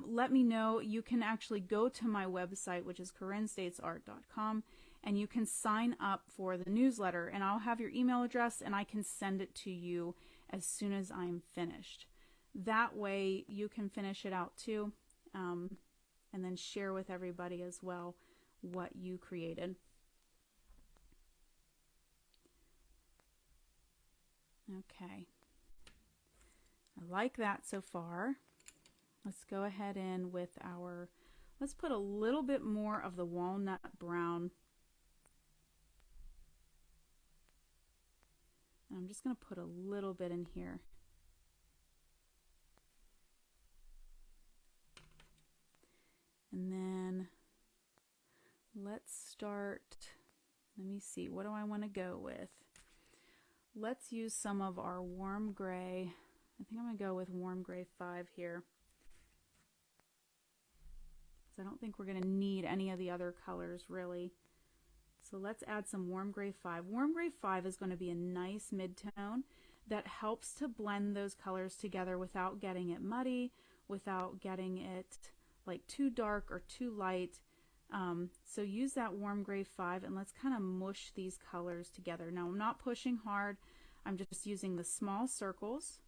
let me know. You can actually go to my website, which is CorinneStatesArt.com, and you can sign up for the newsletter, and I'll have your email address and I can send it to you as soon as I'm finished. That way you can finish it out too, and then share with everybody as well what you created. Okay, I like that so far. Let's go ahead in with our, let's put a little bit more of the walnut brown. I'm just going to put a little bit in here. And then let's start, let me see, what do I want to go with? Let's use some of our warm gray. I think I'm going to go with warm gray 5 here, because I don't think we're going to need any of the other colors really. So let's add some warm gray 5. Warm gray 5 is going to be a nice mid-tone that helps to blend those colors together without getting it muddy, without getting it like too dark or too light. So use that warm gray 5 and let's kind of mush these colors together. Now I'm not pushing hard, I'm just using the small circles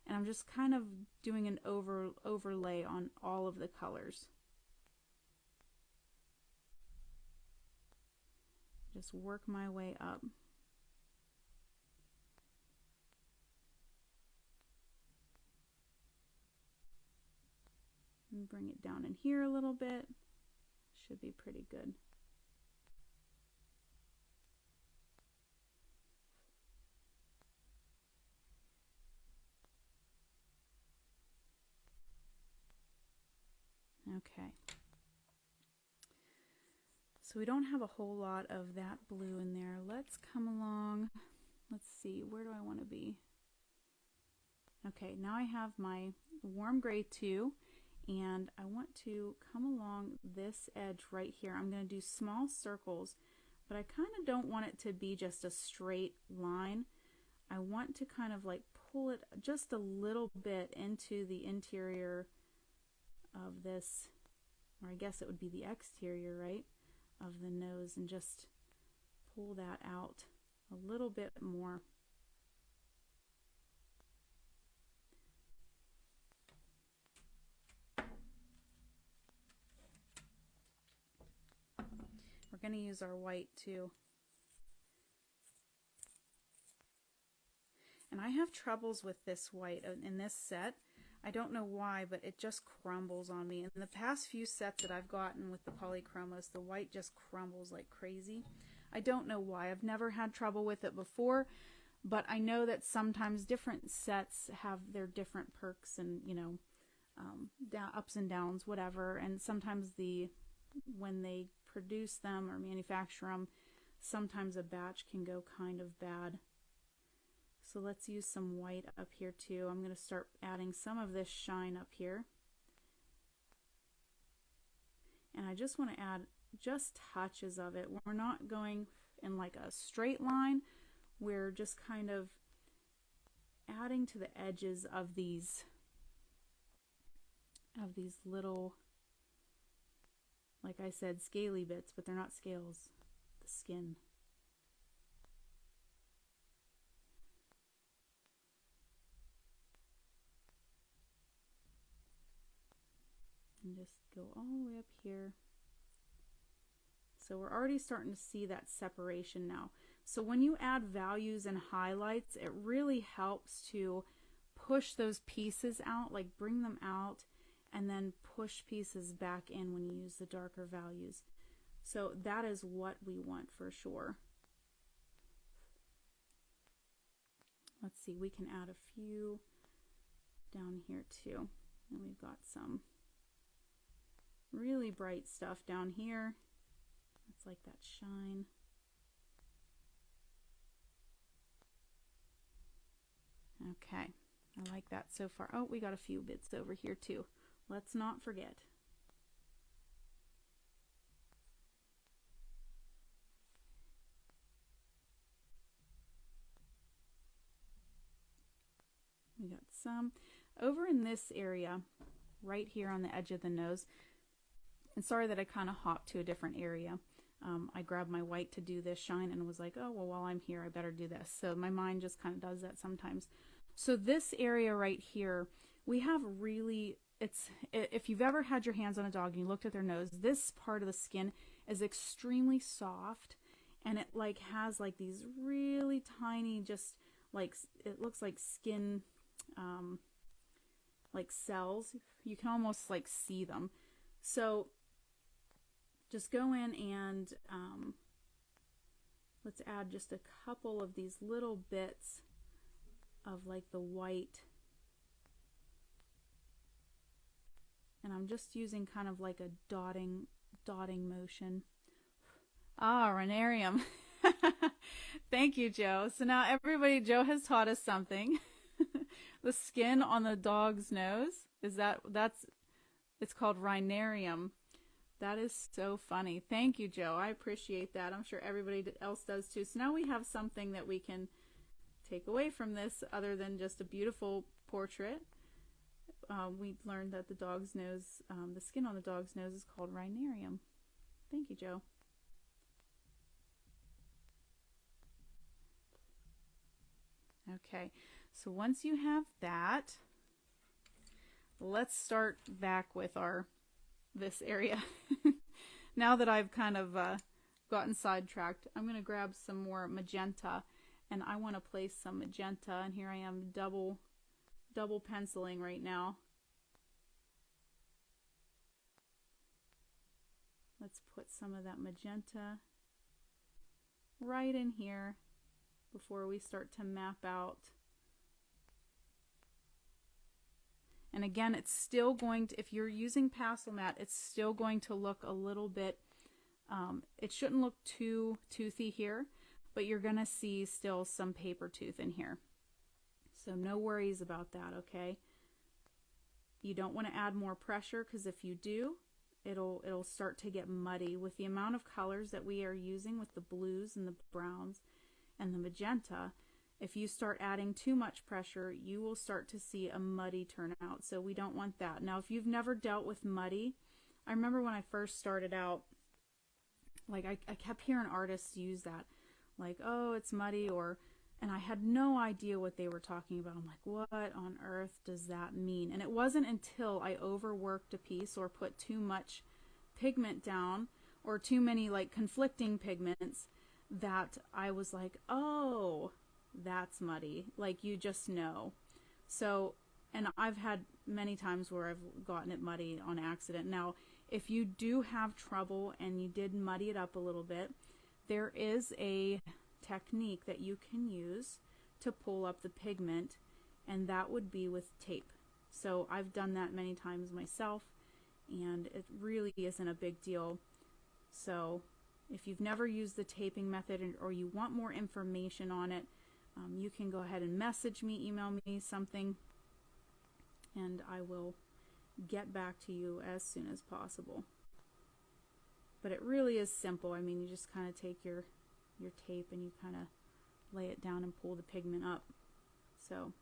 and I'm just kind of doing an overlay on all of the colors. Just work my way up. And bring it down in here a little bit. Should be pretty good. Okay. So we don't have a whole lot of that blue in there. Let's come along. Let's see, where do I want to be? Okay, now I have my warm gray 2. And I want to come along this edge right here. I'm going to do small circles, but I kind of don't want it to be just a straight line. I want to kind of like pull it just a little bit into the interior of this, or I guess it would be the exterior, right, of the nose, and just pull that out a little bit more. We're going to use our white too. And I have troubles with this white in this set. I don't know why, but it just crumbles on me. In the past few sets that I've gotten with the polychromos, the white just crumbles like crazy. I don't know why. I've never had trouble with it before, but I know that sometimes different sets have their different perks and, you know, ups and downs, whatever. And sometimes when they produce them or manufacture them, sometimes a batch can go kind of bad. So let's use some white up here too. I'm going to start adding some of this shine up here. And I just want to add just touches of it. We're not going in like a straight line. We're just kind of adding to the edges of these little, like I said, scaly bits, but they're not scales, the skin. And just go all the way up here. So we're already starting to see that separation now. So when you add values and highlights, it really helps to push those pieces out, like bring them out, and then push pieces back in when you use the darker values. So that is what we want for sure. Let's see, we can add a few down here too. And we've got some really bright stuff down here. It's like that shine. Okay, I like that so far. Oh, we got a few bits over here too. Let's not forget. We got some over in this area right here on the edge of the nose. And sorry that I kind of hopped to a different area. I grabbed my white to do this shine and was like, oh, well, while I'm here, I better do this. So my mind just kind of does that sometimes. So this area right here, we have really, if you've ever had your hands on a dog and you looked at their nose, this part of the skin is extremely soft, and it like has like these really tiny, just like, it looks like skin, like cells. You can almost like see them. So just go in and let's add just a couple of these little bits of like the white, and I'm just using kind of like a dotting motion. Ah, Rhinarium. Thank you, Joe. So now everybody, Joe has taught us something. The skin on the dog's nose, it's called Rhinarium. That is so funny. Thank you, Joe. I appreciate that. I'm sure everybody else does too. So now we have something that we can take away from this other than just a beautiful portrait. We learned that the dog's nose, the skin on the dog's nose is called Rhinarium. Thank you, Joe. Okay, so once you have that, let's start back with this area. Now that I've kind of gotten sidetracked, I'm going to grab some more magenta, and I want to place some magenta, and here I am double penciling right now. Let's put some of that magenta right in here before we start to map out. And again, it's still going to, if you're using Pastel Mat, it's still going to look a little bit, it shouldn't look too toothy here, but you're going to see still some paper tooth in here. So no worries about that, okay? You don't want to add more pressure, because if you do, it'll start to get muddy. With the amount of colors that we are using with the blues and the browns and the magenta, if you start adding too much pressure, you will start to see a muddy turnout. So we don't want that. Now, if you've never dealt with muddy, I remember when I first started out, like I kept hearing artists use that, like, oh, it's muddy, and I had no idea what they were talking about. I'm like, what on earth does that mean? And it wasn't until I overworked a piece or put too much pigment down or too many like conflicting pigments that I was like, oh, that's muddy. Like, you just know. So, and I've had many times where I've gotten it muddy on accident. Now, if you do have trouble and you did muddy it up a little bit, there is a technique that you can use to pull up the pigment, and that would be with tape. So I've done that many times myself, and it really isn't a big deal. So if you've never used the taping method, or you want more information on it, you can go ahead and message me, email me something, and I will get back to you as soon as possible. But it really is simple. I mean, you just kind of take your tape and you kind of lay it down and pull the pigment up. So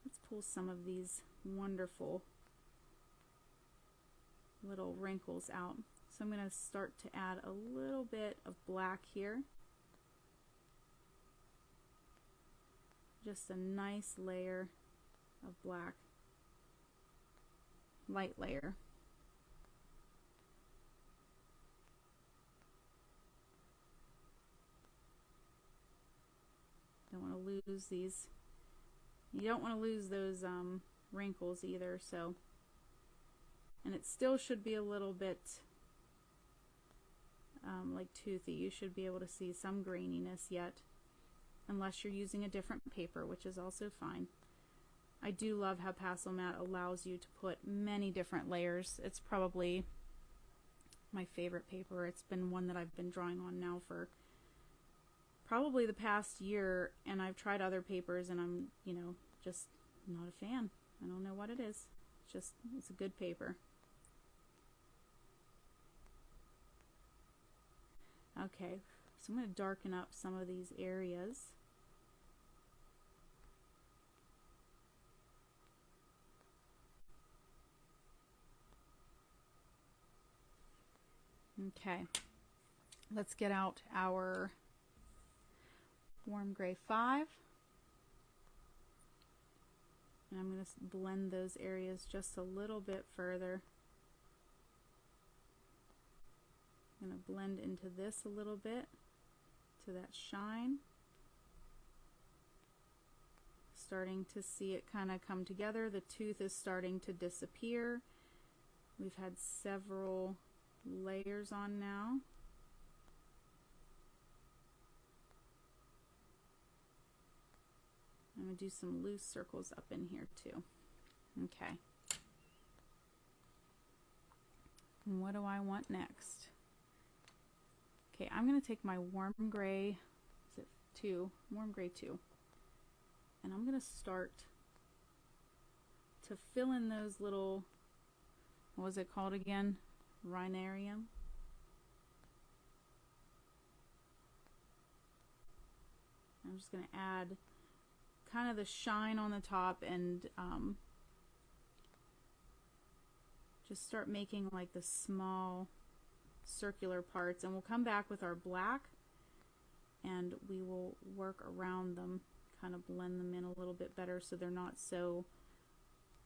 let's pull some of these wonderful little wrinkles out. So I'm going to start to add a little bit of black here. Just a nice layer of black, light layer. Don't want to lose these. You don't want to lose those wrinkles either. So, and it still should be a little bit like toothy. You should be able to see some graininess yet, unless you're using a different paper, which is also fine. I do love how Pastel Mat allows you to put many different layers. It's probably my favorite paper. It's been one that I've been drawing on now for probably the past year, and I've tried other papers and I'm, you know, just not a fan. I don't know what it is. It's a good paper. Okay, so I'm going to darken up some of these areas. Okay, let's get out our warm gray 5. And I'm going to blend those areas just a little bit further. I'm going to blend into this a little bit to that shine. Starting to see it kind of come together. The tooth is starting to disappear. We've had several layers on now. I'm going to do some loose circles up in here too. Okay. And what do I want next? Okay, I'm going to take my warm gray, is it 2? Warm gray 2. And I'm going to start to fill in those little, what was it called again? Rhinarium. I'm just going to add kind of the shine on the top and just start making like the small circular parts, and we'll come back with our black and we will work around them, kind of blend them in a little bit better so they're not so,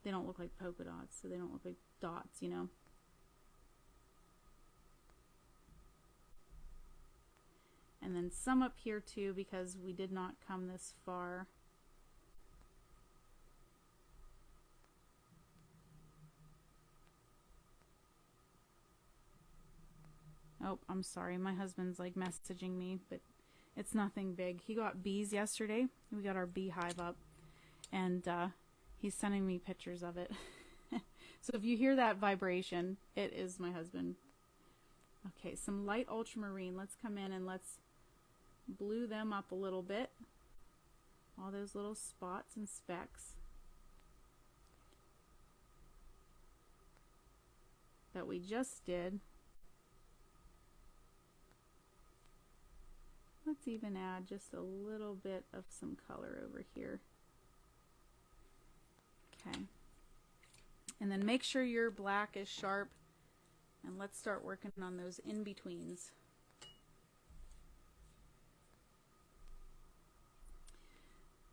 they don't look like polka dots, so they don't look like dots, you know. And then some up here too, because we did not come this far. Oh, I'm sorry. My husband's like messaging me, but it's nothing big. He got bees yesterday. We got our beehive up, and he's sending me pictures of it. So if you hear that vibration, it is my husband. Okay, some light ultramarine. Let's come in and let's blue them up a little bit. All those little spots and specks that we just did. Let's even add just a little bit of some color over here. Okay. And then make sure your black is sharp, and let's start working on those in-betweens.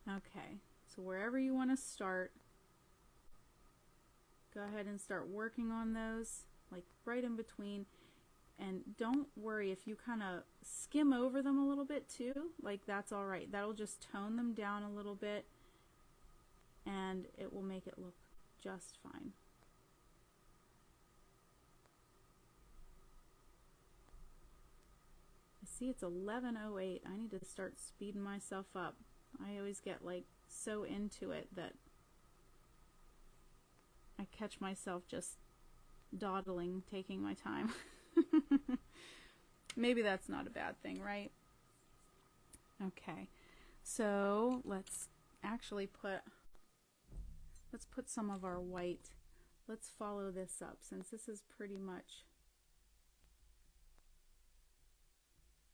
Okay, so wherever you want to start, go ahead and start working on those, like right in between. And don't worry if you kind of skim over them a little bit too, like that's all right. That'll just tone them down a little bit and it will make it look just fine. I see it's 11:08. I need to start speeding myself up. I always get like so into it that I catch myself just dawdling, taking my time. Maybe that's not a bad thing, right? Okay, so let's actually put some of our white. Let's follow this up since this is pretty much,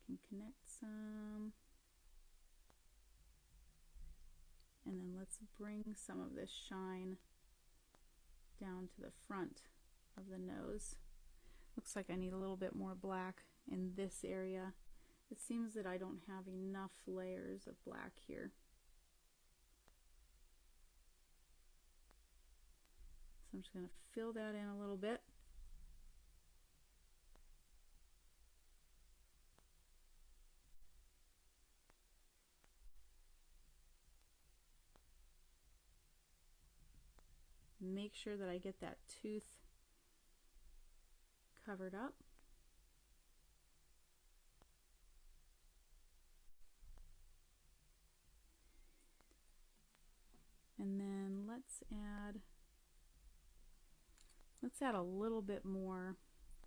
can connect some, and then let's bring some of this shine down to the front of the nose. Looks like I need a little bit more black in this area. It seems that I don't have enough layers of black here. So I'm just going to fill that in a little bit. Make sure that I get that tooth covered up. And then let's add a little bit more.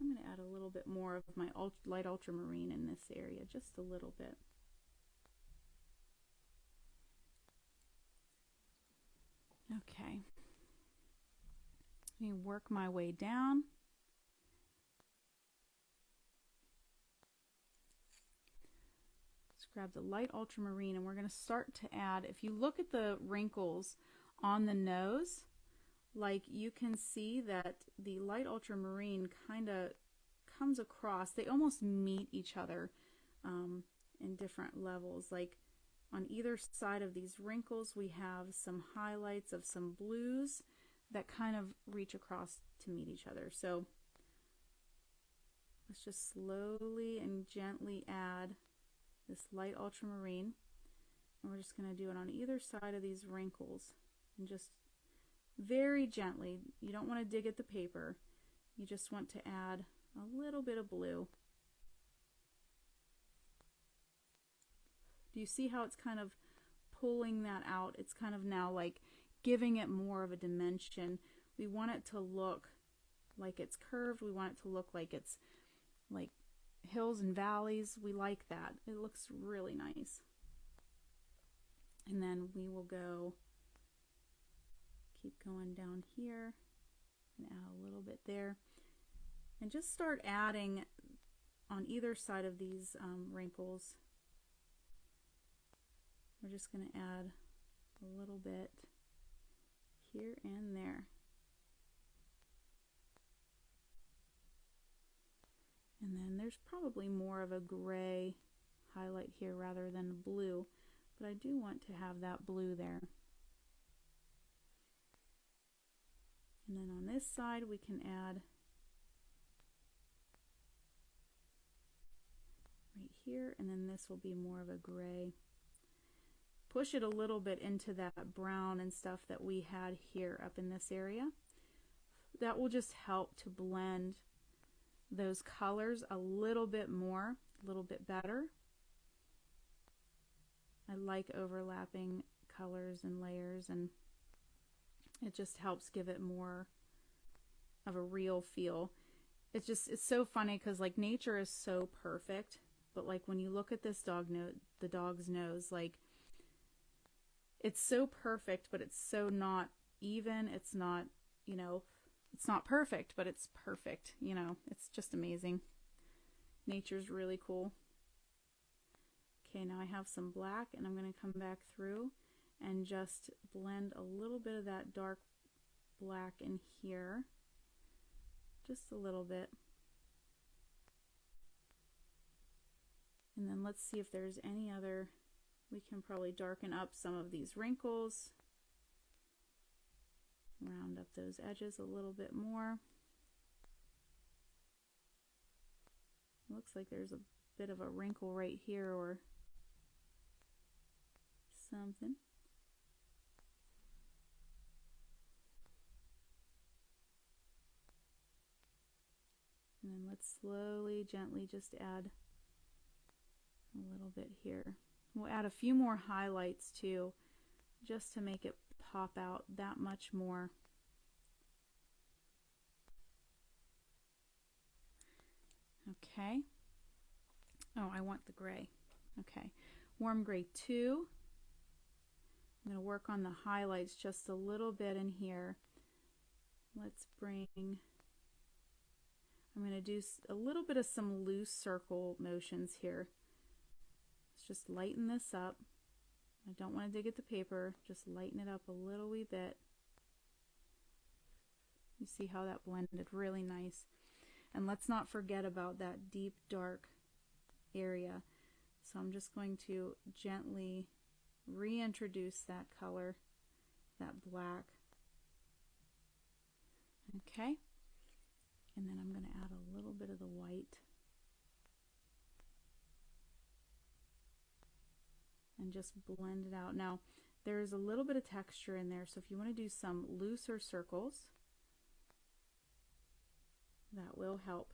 I'm going to add a little bit more of my light ultramarine in this area, just a little bit. Okay. Let me work my way down. Let's grab the light ultramarine and we're going to start to add, if you look at the wrinkles on the nose, like you can see that the light ultramarine kind of comes across, they almost meet each other in different levels. Like on either side of these wrinkles we have some highlights of some blues that kind of reach across to meet each other. So let's just slowly and gently add this light ultramarine, and we're just going to do it on either side of these wrinkles, and just very gently. You don't want to dig at the paper, you just want to add a little bit of blue. Do you see how it's kind of pulling that out? It's kind of now like giving it more of a dimension. We want it to look like it's curved. We want it to look like it's like hills and valleys. We like that. It looks really nice. And then we will keep going down here and add a little bit there. And just start adding on either side of these wrinkles. We're just going to add a little bit here and there. And then there's probably more of a gray highlight here rather than blue, but I do want to have that blue there. And then on this side we can add right here, and then this will be more of a gray. Push it a little bit into that brown and stuff that we had here up in this area. That will just help to blend those colors a little bit more, a little bit better. I like overlapping colors and layers, and it just helps give it more of a real feel. It's so funny because like nature is so perfect, but like when you look at this the dog's nose, like it's so perfect, but it's so not even. It's not, you know, it's not perfect, but it's perfect. You know, it's just amazing. Nature's really cool. Okay, now I have some black, and I'm going to come back through and just blend a little bit of that dark black in here. Just a little bit. And then let's see if there's any other. We can probably darken up some of these wrinkles, round up those edges a little bit more. Looks like there's a bit of a wrinkle right here or something. And then let's slowly, gently just add a little bit here. We'll add a few more highlights too, just to make it pop out that much more. Okay. Oh, I want the gray. Okay. Warm gray 2. I'm going to work on the highlights just a little bit in here. Let's bring, I'm going to do a little bit of some loose circle motions here. Let's just lighten this up. I don't want to dig at the paper, just lighten it up a little wee bit. You see how that blended really nice. And let's not forget about that deep dark area. So I'm just going to gently reintroduce that color, that black. Okay. And then I'm going to add a little bit of the white. And just blend it out. Now, there's a little bit of texture in there, so if you want to do some looser circles, that will help.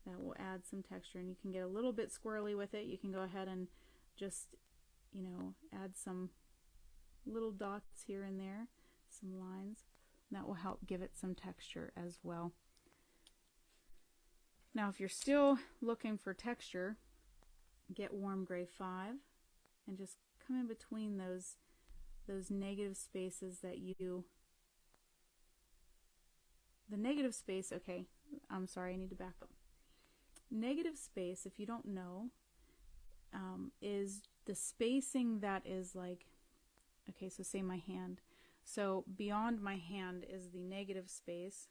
That will add some texture, and you can get a little bit squirrely with it. You can go ahead and just, you know, add some little dots here and there, some lines. That will help give it some texture as well. Now if you're still looking for texture, get warm gray 5 and just come in between those negative spaces that the negative space, okay, I'm sorry, I need to back up. Negative space, if you don't know, is the spacing that is like, okay, so say my hand. So beyond my hand is the negative space.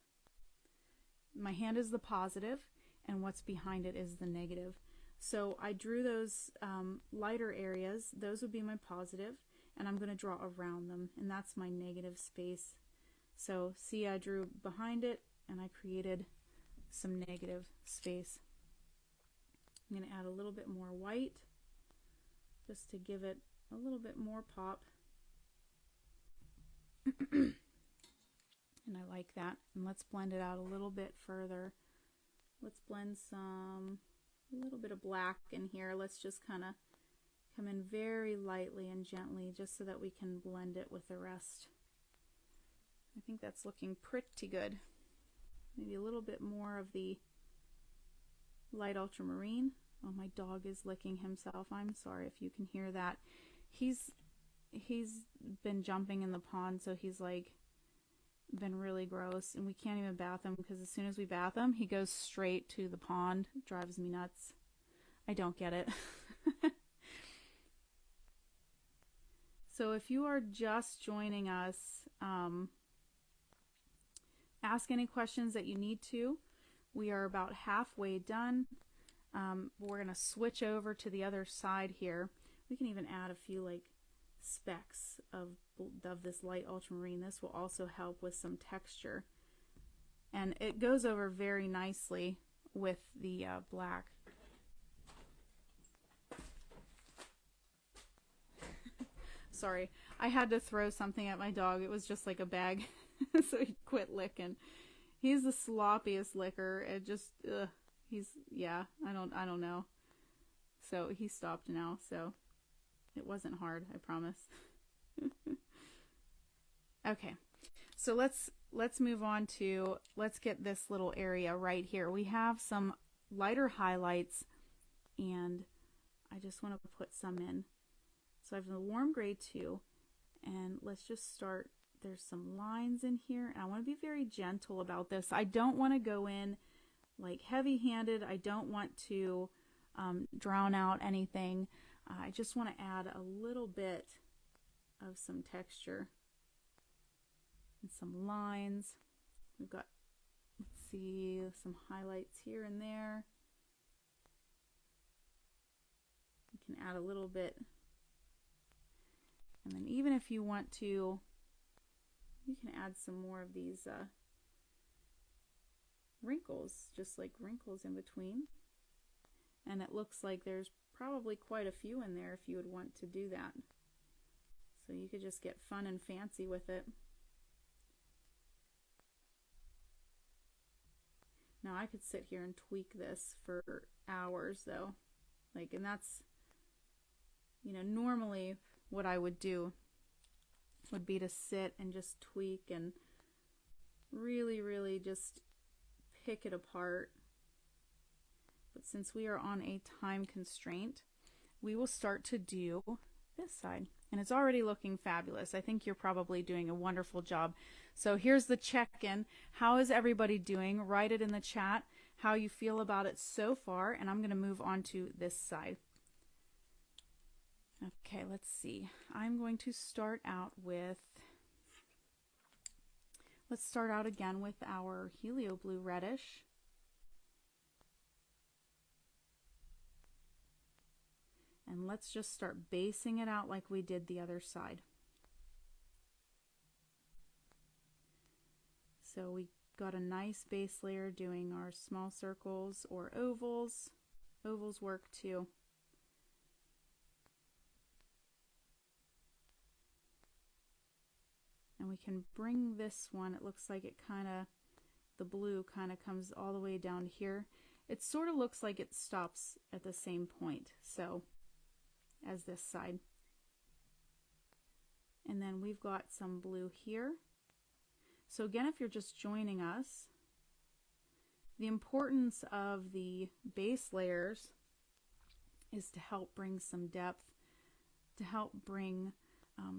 My hand is the positive, and what's behind it is the negative. So I drew those lighter areas. Those would be my positive, and I'm going to draw around them, and that's my negative space. So see, I drew behind it, and I created some negative space. I'm going to add a little bit more white just to give it a little bit more pop. And I like that. And let's blend it out a little bit further. Let's blend a little bit of black in here. Let's just kind of come in very lightly and gently just so that we can blend it with the rest. I think that's looking pretty good. Maybe a little bit more of the light ultramarine. Oh, my dog is licking himself. I'm sorry if you can hear that. He's been jumping in the pond, so he's like been really gross, and we can't even bath him because as soon as we bath him, he goes straight to the pond. It drives me nuts. I don't get it. So if you are just joining us, ask any questions that you need to. We are about halfway done. We're going to switch over to the other side here. We can even add a few like specks of this light ultramarine. This will also help with some texture, and it goes over very nicely with the black. Sorry, I had to throw something at my dog. It was just like a bag, so he quit licking. He's the sloppiest licker. It just, yeah, I don't know. So he stopped now, so it wasn't hard, I promise. Okay, so let's move on to, let's get this little area right here. We have some lighter highlights, and I just want to put some in. So I have the warm gray 2, and let's just start. There's some lines in here, and I want to be very gentle about this. I don't want to go in like heavy-handed. I don't want to drown out anything. I just want to add a little bit of some texture and some lines. We've got, let's see, some highlights here and there. You can add a little bit. And then even if you want to, you can add some more of these wrinkles, just like wrinkles in between. And it looks like there's probably quite a few in there if you would want to do that. So you could just get fun and fancy with it. Now I could sit here and tweak this for hours though. Like, and that's, you know, normally what I would do would be to sit and just tweak and really just pick it apart. But since we are on a time constraint, we will start to do this side. And it's already looking fabulous. I think you're probably doing a wonderful job. So here's the check-in. How is everybody doing? Write it in the chat how you feel about it so far, and I'm going to move on to this side. Okay, let's see. I'm going to start out with, let's start out again with our helio blue reddish. And let's just start basing it out like we did the other side. So we got a nice base layer doing our small circles or ovals. Ovals work too. And we can bring this one, it looks like it kind of, the blue kind of comes all the way down here. It sort of looks like it stops at the same point, so, as this side. And then we've got some blue here. So again, if you're just joining us, the importance of the base layers is to help bring some depth, to help bring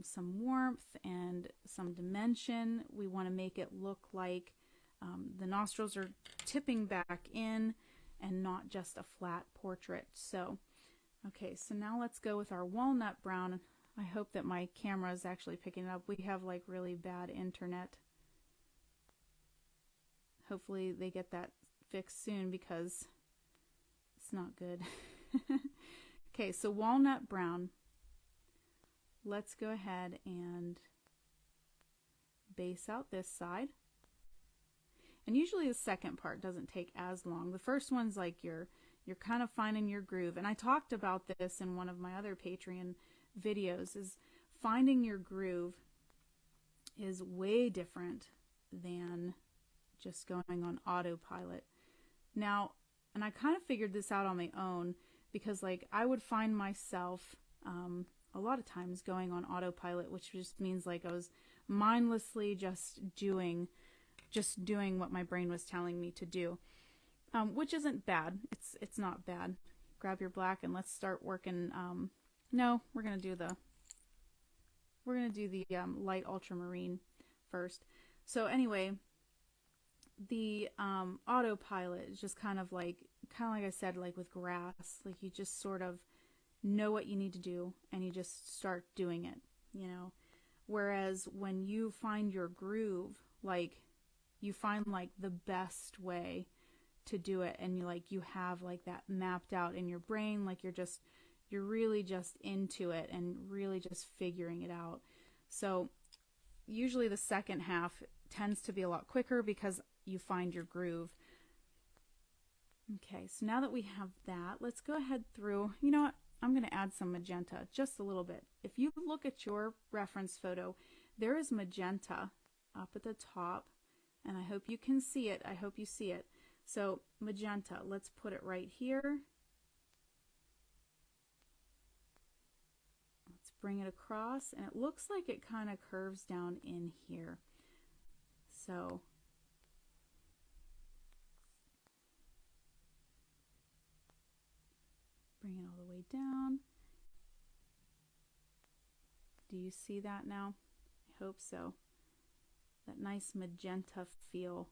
some warmth and some dimension. We want to make it look like the nostrils are tipping back in and not just a flat portrait. So, okay, so now let's go with our walnut brown. I hope that my camera is actually picking it up. We have like really bad internet. Hopefully they get that fixed soon because it's not good. Okay, so walnut brown. Let's go ahead and base out this side. And usually the second part doesn't take as long. The first one's like you're kind of finding your groove. And I talked about this in one of my other Patreon videos, is finding your groove is way different than just going on autopilot. Now, and I kind of figured this out on my own because like I would find myself a lot of times going on autopilot, which just means like I was mindlessly just doing what my brain was telling me to do, which isn't bad. It's not bad. Grab your black and let's start working. No, we're gonna do the light ultramarine first. So anyway, the autopilot is just kind of like I said, like with grass, like you just sort of know what you need to do and you just start doing it, you know. Whereas when you find your groove, like you find like the best way to do it, and you have like that mapped out in your brain, like you're really just into it and really just figuring it out. So usually the second half tends to be a lot quicker because you find your groove. Okay, so now that we have that, let's go ahead through, you know what, I'm going to add some magenta, just a little bit. If you look at your reference photo, there is magenta up at the top, and I hope you can see it. I hope you see it. So magenta, let's put it right here. Let's bring it across, and it looks like it kind of curves down in here. So bring it all the way down. Do you see that now? I hope so. That nice magenta feel.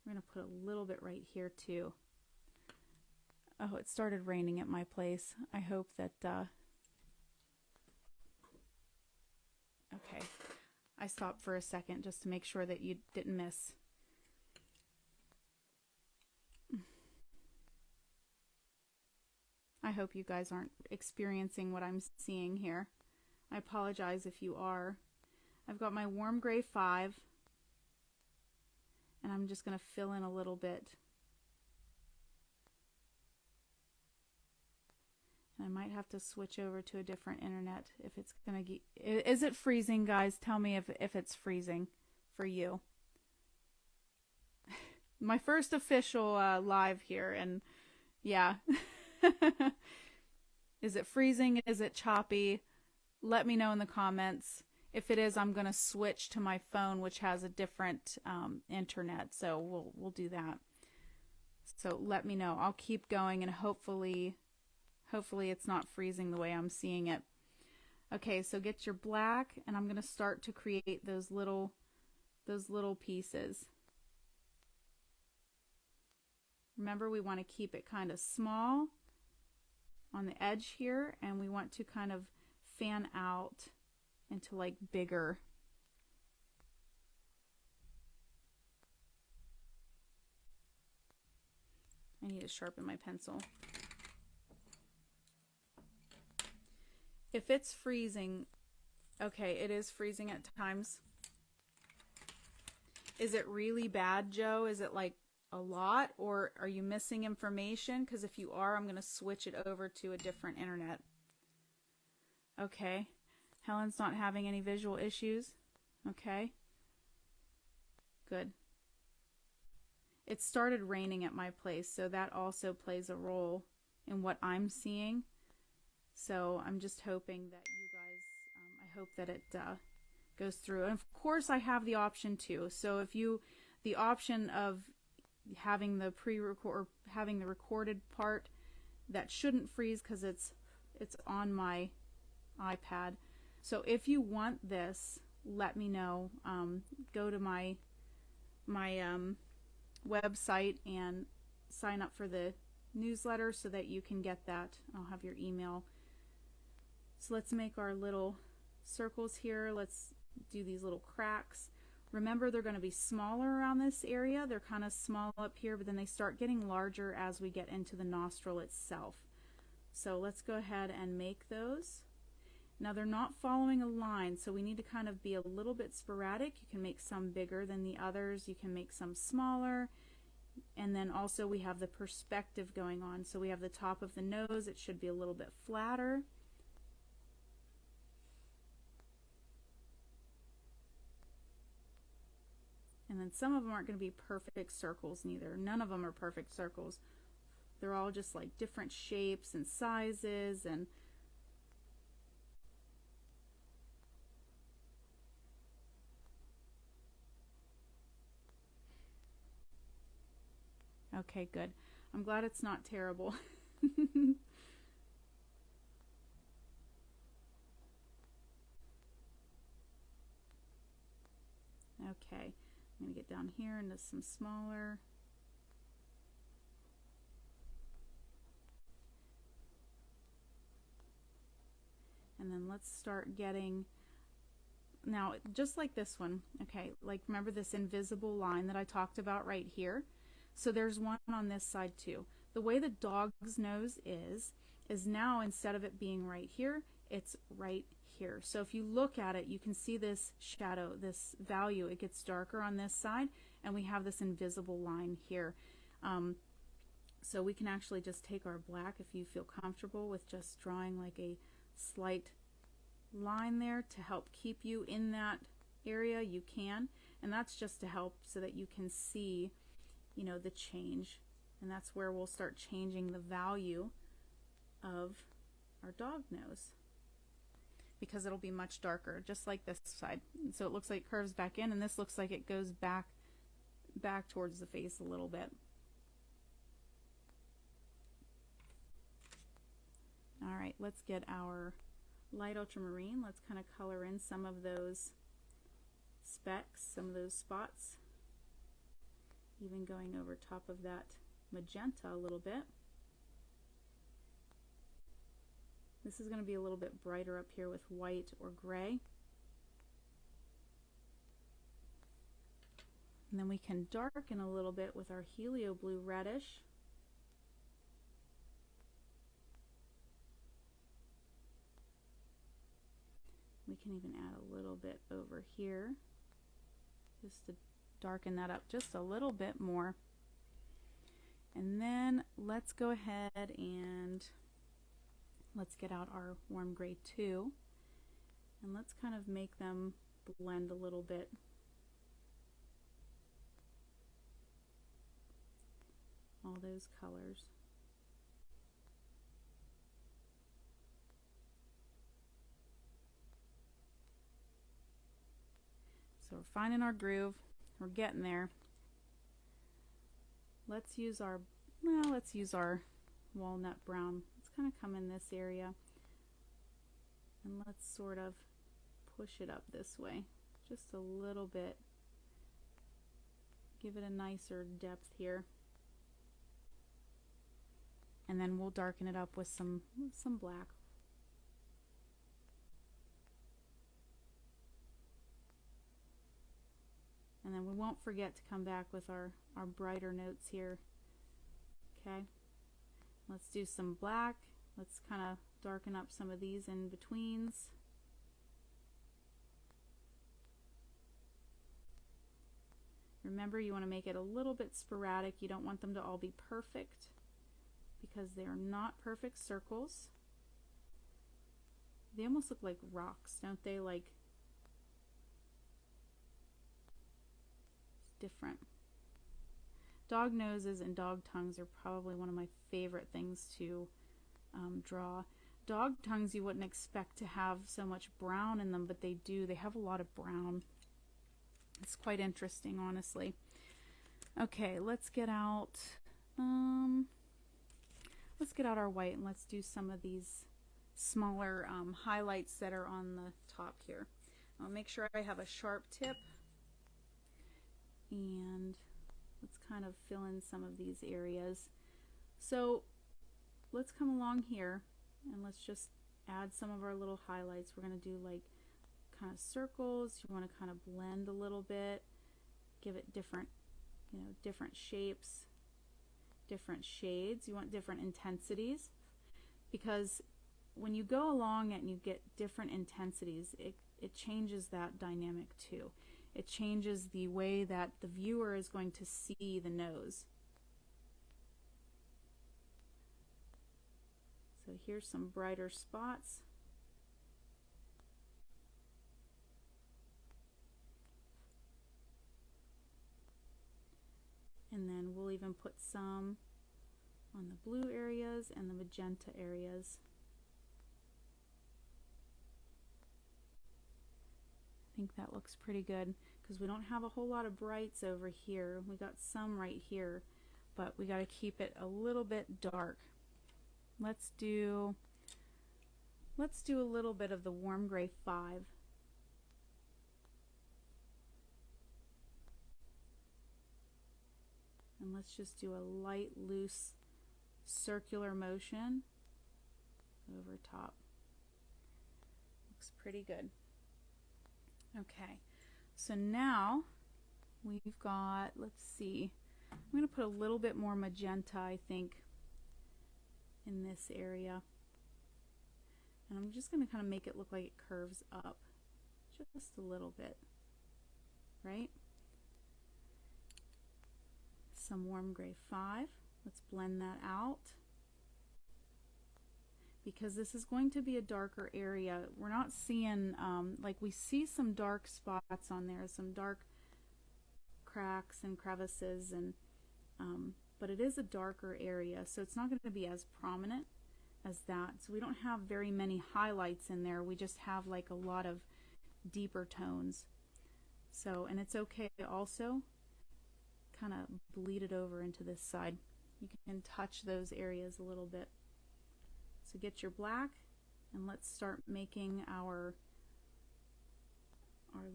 We're going to put a little bit right here too. Oh, it started raining at my place. I hope that okay. I stopped for a second just to make sure that you didn't miss. I hope you guys aren't experiencing what I'm seeing here. I apologize if you are. I've got my warm gray 5, and I'm just going to fill in a little bit. And I might have to switch over to a different internet if it's going to get... Is it freezing, guys? Tell me if it's freezing for you. My first official live here, and yeah. Is it freezing? Is it choppy? Let me know in the comments. If it is, I'm going to switch to my phone, which has a different internet, so we'll do that. So let me know. I'll keep going, and hopefully it's not freezing the way I'm seeing it. Okay, so get your black, and I'm going to start to create those little pieces. Remember, we want to keep it kind of small on the edge here, and we want to kind of fan out into like bigger. I need to sharpen my pencil. If it's freezing, okay, it is freezing at times. Is it really bad, Joe? Is it like a lot, or are you missing information? Because if you are, I'm going to switch it over to a different internet. Okay. Helen's not having any visual issues. Okay. Good. It started raining at my place, so that also plays a role in what I'm seeing. So I'm just hoping that you guys, I hope that it goes through. And of course I have the option too. So if the option of having the pre-record, having the recorded part that shouldn't freeze because it's on my iPad. So if you want this, let me know. Go to my website and sign up for the newsletter so that you can get that. I'll have your email. So let's make our little circles here. Let's do these little cracks. Remember, they're going to be smaller around this area. They're kind of small up here, but then they start getting larger as we get into the nostril itself. So let's go ahead and make those. Now they're not following a line, so we need to kind of be a little bit sporadic. You can make some bigger than the others. You can make some smaller. And then also we have the perspective going on. So we have the top of the nose. It should be a little bit flatter. And then some of them aren't going to be perfect circles neither. None of them are perfect circles. They're all just like different shapes and sizes and okay, good. I'm glad it's not terrible. Okay, I'm going to get down here into some smaller. And then let's start getting, now just like this one, okay, like remember this invisible line that I talked about right here? So there's one on this side too. The way the dog's nose is now instead of it being right here, it's right here. So if you look at it, you can see this shadow, this value, it gets darker on this side, and we have this invisible line here. So we can actually just take our black, if you feel comfortable with just drawing like a slight line there to help keep you in that area, you can. And that's just to help so that you can see, you know, the change. And that's where we'll start changing the value of our dog nose, because it'll be much darker, just like this side. And so it looks like it curves back in, and this looks like it goes back towards the face a little bit. All right, let's get our light ultramarine. Let's kind of color in some of those specks, some of those spots, even going over top of that magenta a little bit. This is going to be a little bit brighter up here with white or gray. And then we can darken a little bit with our helio blue reddish. We can even add a little bit over here just to darken that up just a little bit more. And then let's go ahead and let's get out our warm gray too, and let's kind of make them blend a little bit. All those colors. So we're finding our groove, we're getting there. Let's use our walnut brown. Let's kind of come in this area and let's sort of push it up this way just a little bit. Give it a nicer depth here. And then we'll darken it up with some black. And then we won't forget to come back with our brighter notes here. Okay, let's do some black. Let's kind of darken up some of these in betweens. Remember, you want to make it a little bit sporadic. You don't want them to all be perfect, because they are not perfect circles. They almost look like rocks, don't they? Like, it's different. Dog noses and dog tongues are probably one of my favorite things to draw. dog tongues you wouldn't expect to have so much brown in them, but they do. They have a lot of brown. It's quite interesting, honestly. Okay, let's get out our white and let's do some of these smaller highlights that are on the top here. I'll make sure I have a sharp tip, and let's kind of fill in some of these areas. So let's come along here and let's just add some of our little highlights. We're going to do like kind of circles. You want to kind of blend a little bit, give it different, different shapes, different shades. You want different intensities, because when you go along and you get different intensities, it changes that dynamic too. It changes the way that the viewer is going to see the nose. So here's some brighter spots. And then we'll even put some on the blue areas and the magenta areas. I think that looks pretty good, because we don't have a whole lot of brights over here. We got some right here, but we got to keep it a little bit dark. Let's do a little bit of the warm gray 5. And let's just do a light, loose, circular motion over top. Looks pretty good. Okay, so now we've got, let's see, I'm going to put a little bit more magenta, I think, in this area. And I'm just going to kind of make it look like it curves up just a little bit, right? Some warm gray 5. Let's blend that out. Because this is going to be a darker area, we're not seeing, like we see some dark spots on there, some dark cracks and crevices, and but it is a darker area, so it's not going to be as prominent as that. So we don't have very many highlights in there. We just have like a lot of deeper tones. So, and it's okay also kind of bleed it over into this side. You can touch those areas a little bit. So get your black, and let's start making our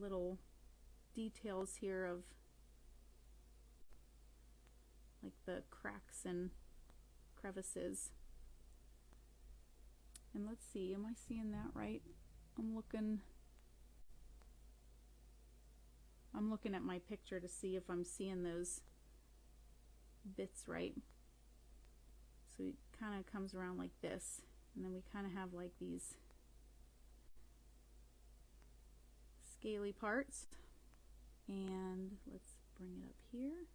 little details here of like the cracks and crevices. And let's see, am I seeing that right? I'm looking at my picture to see if I'm seeing those bits right. So it kind of comes around like this, and then we kind of have like these scaly parts. And let's bring it up here.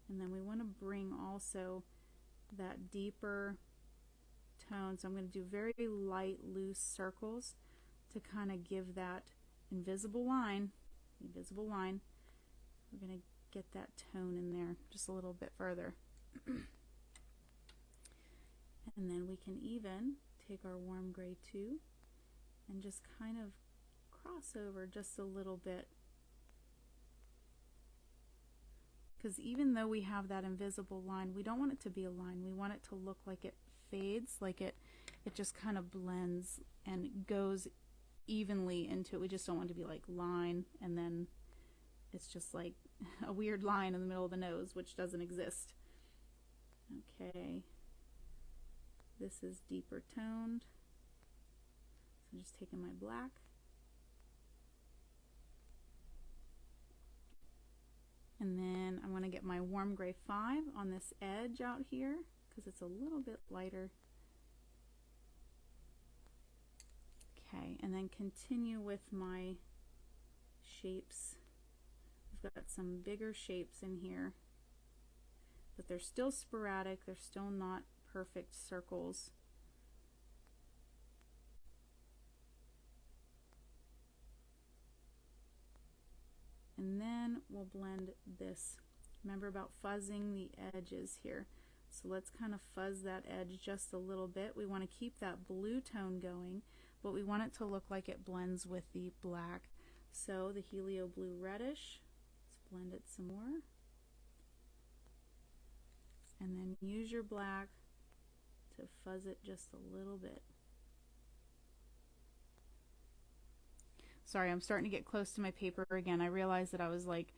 And then we want to bring also that deeper tone. So I'm going to do very light, loose circles to kind of give that invisible line. We're going to get that tone in there just a little bit further. And then we can even take our warm gray 2 and just kind of cross over just a little bit. Because even though we have that invisible line, we don't want it to be a line. We want it to look like it fades, like it just kind of blends and goes evenly into it. We just don't want it to be like line and then it's just like a weird line in the middle of the nose, which doesn't exist. Okay, this is deeper toned, so I'm just taking my black and then I'm going to get my warm gray 5 on this edge out here because it's a little bit lighter. Okay, and then continue with my shapes. I've got some bigger shapes in here, but they're still sporadic. They're still not perfect circles. And then we'll blend this Remember about fuzzing the edges here. So let's kind of fuzz that edge just a little bit. We want to keep that blue tone going, but we want it to look like it blends with the black. So the helio blue reddish, let's blend it some more. And then use your black to fuzz it just a little bit. Sorry, I'm starting to get close to my paper again. I realized that I was like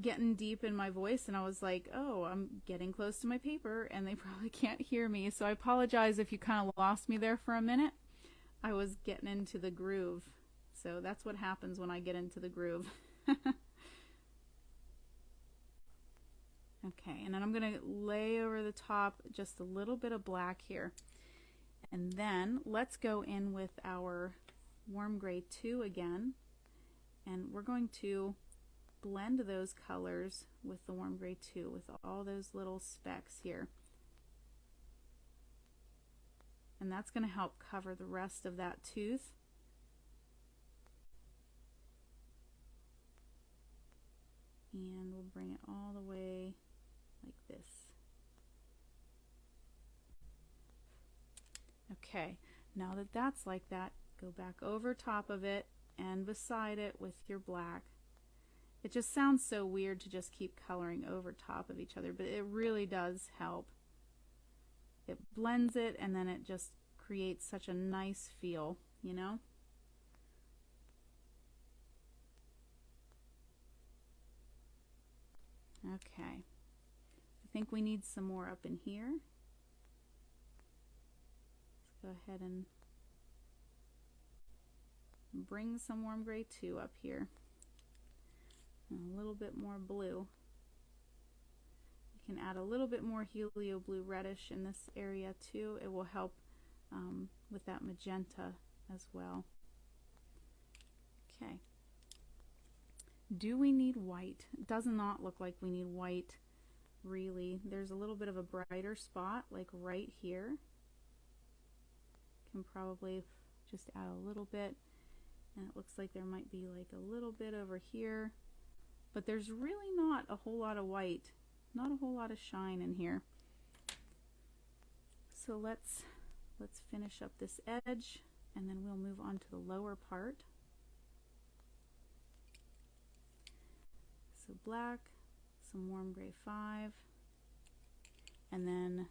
getting deep in my voice, and I was like, oh, I'm getting close to my paper and they probably can't hear me, so I apologize if you kind of lost me there for a minute. I was getting into the groove, so that's what happens when I get into the groove. Okay, and then I'm going to lay over the top just a little bit of black here, and then let's go in with our warm gray 2 again, and we're going to blend those colors with the warm gray 2 with all those little specks here. And that's going to help cover the rest of that tooth. And we'll bring it all the way like this. Okay, now that that's like that, go back over top of it and beside it with your black. It just sounds so weird to just keep coloring over top of each other, but it really does help. It blends it, and then it just creates such a nice feel, you know? Okay. I think we need some more up in here. Let's go ahead and bring some warm gray 2 up here. A little bit more blue. You can add a little bit more helio blue reddish in this area too. It will help with that magenta as well. Okay. Do we need white? It does not look like we need white really. There's a little bit of a brighter spot like right here. Can probably just add a little bit, and it looks like there might be like a little bit over here. But there's really not a whole lot of white, not a whole lot of shine in here. So let's finish up this edge, and then we'll move on to the lower part. So black, some warm gray 5, and then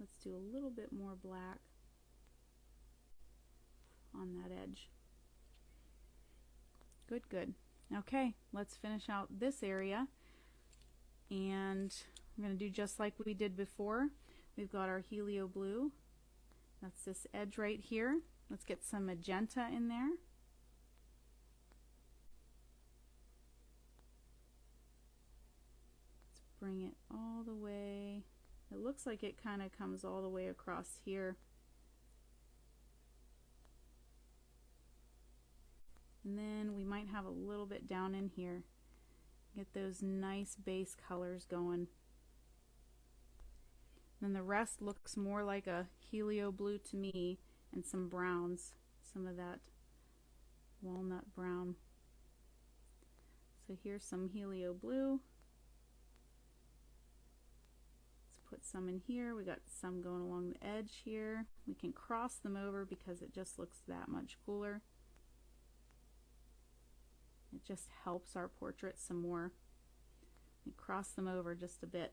let's do a little bit more black on that edge. Good, good. Okay, let's finish out this area, and I'm going to do just like we did before. We've got our helio blue. That's this edge right here. Let's get some magenta in there. Let's bring it all the way. It looks like it kind of comes all the way across here. And then we might have a little bit down in here. Get those nice base colors going. Then the rest looks more like a helio blue to me, and some browns, some of that walnut brown. So here's some helio blue. Let's put some in here. We got some going along the edge here. We can cross them over because it just looks that much cooler. It just helps our portrait some more. We cross them over just a bit.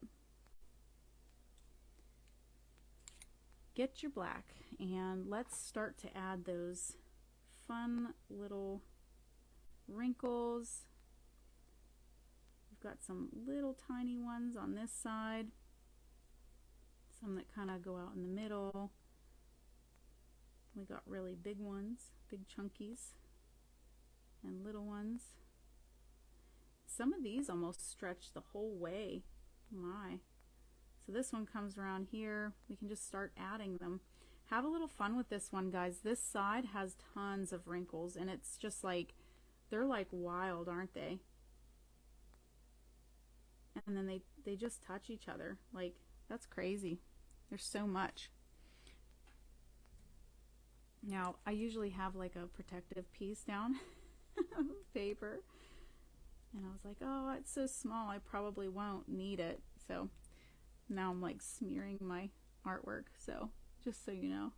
Get your black, and let's start to add those fun little wrinkles. We've got some little tiny ones on this side, some that kind of go out in the middle. We got really big ones, big chunkies, and little ones. Some of these almost stretch the whole way. My. So this one comes around here. We can just start adding them. Have a little fun with this one, guys. This side has tons of wrinkles, and it's just like, they're like wild, aren't they? And then they just touch each other. Like, that's crazy. There's so much. Now, I usually have like a protective piece down of paper, And I was like, oh, it's so small, I probably won't need it. So now I'm like smearing my artwork. So just so you know,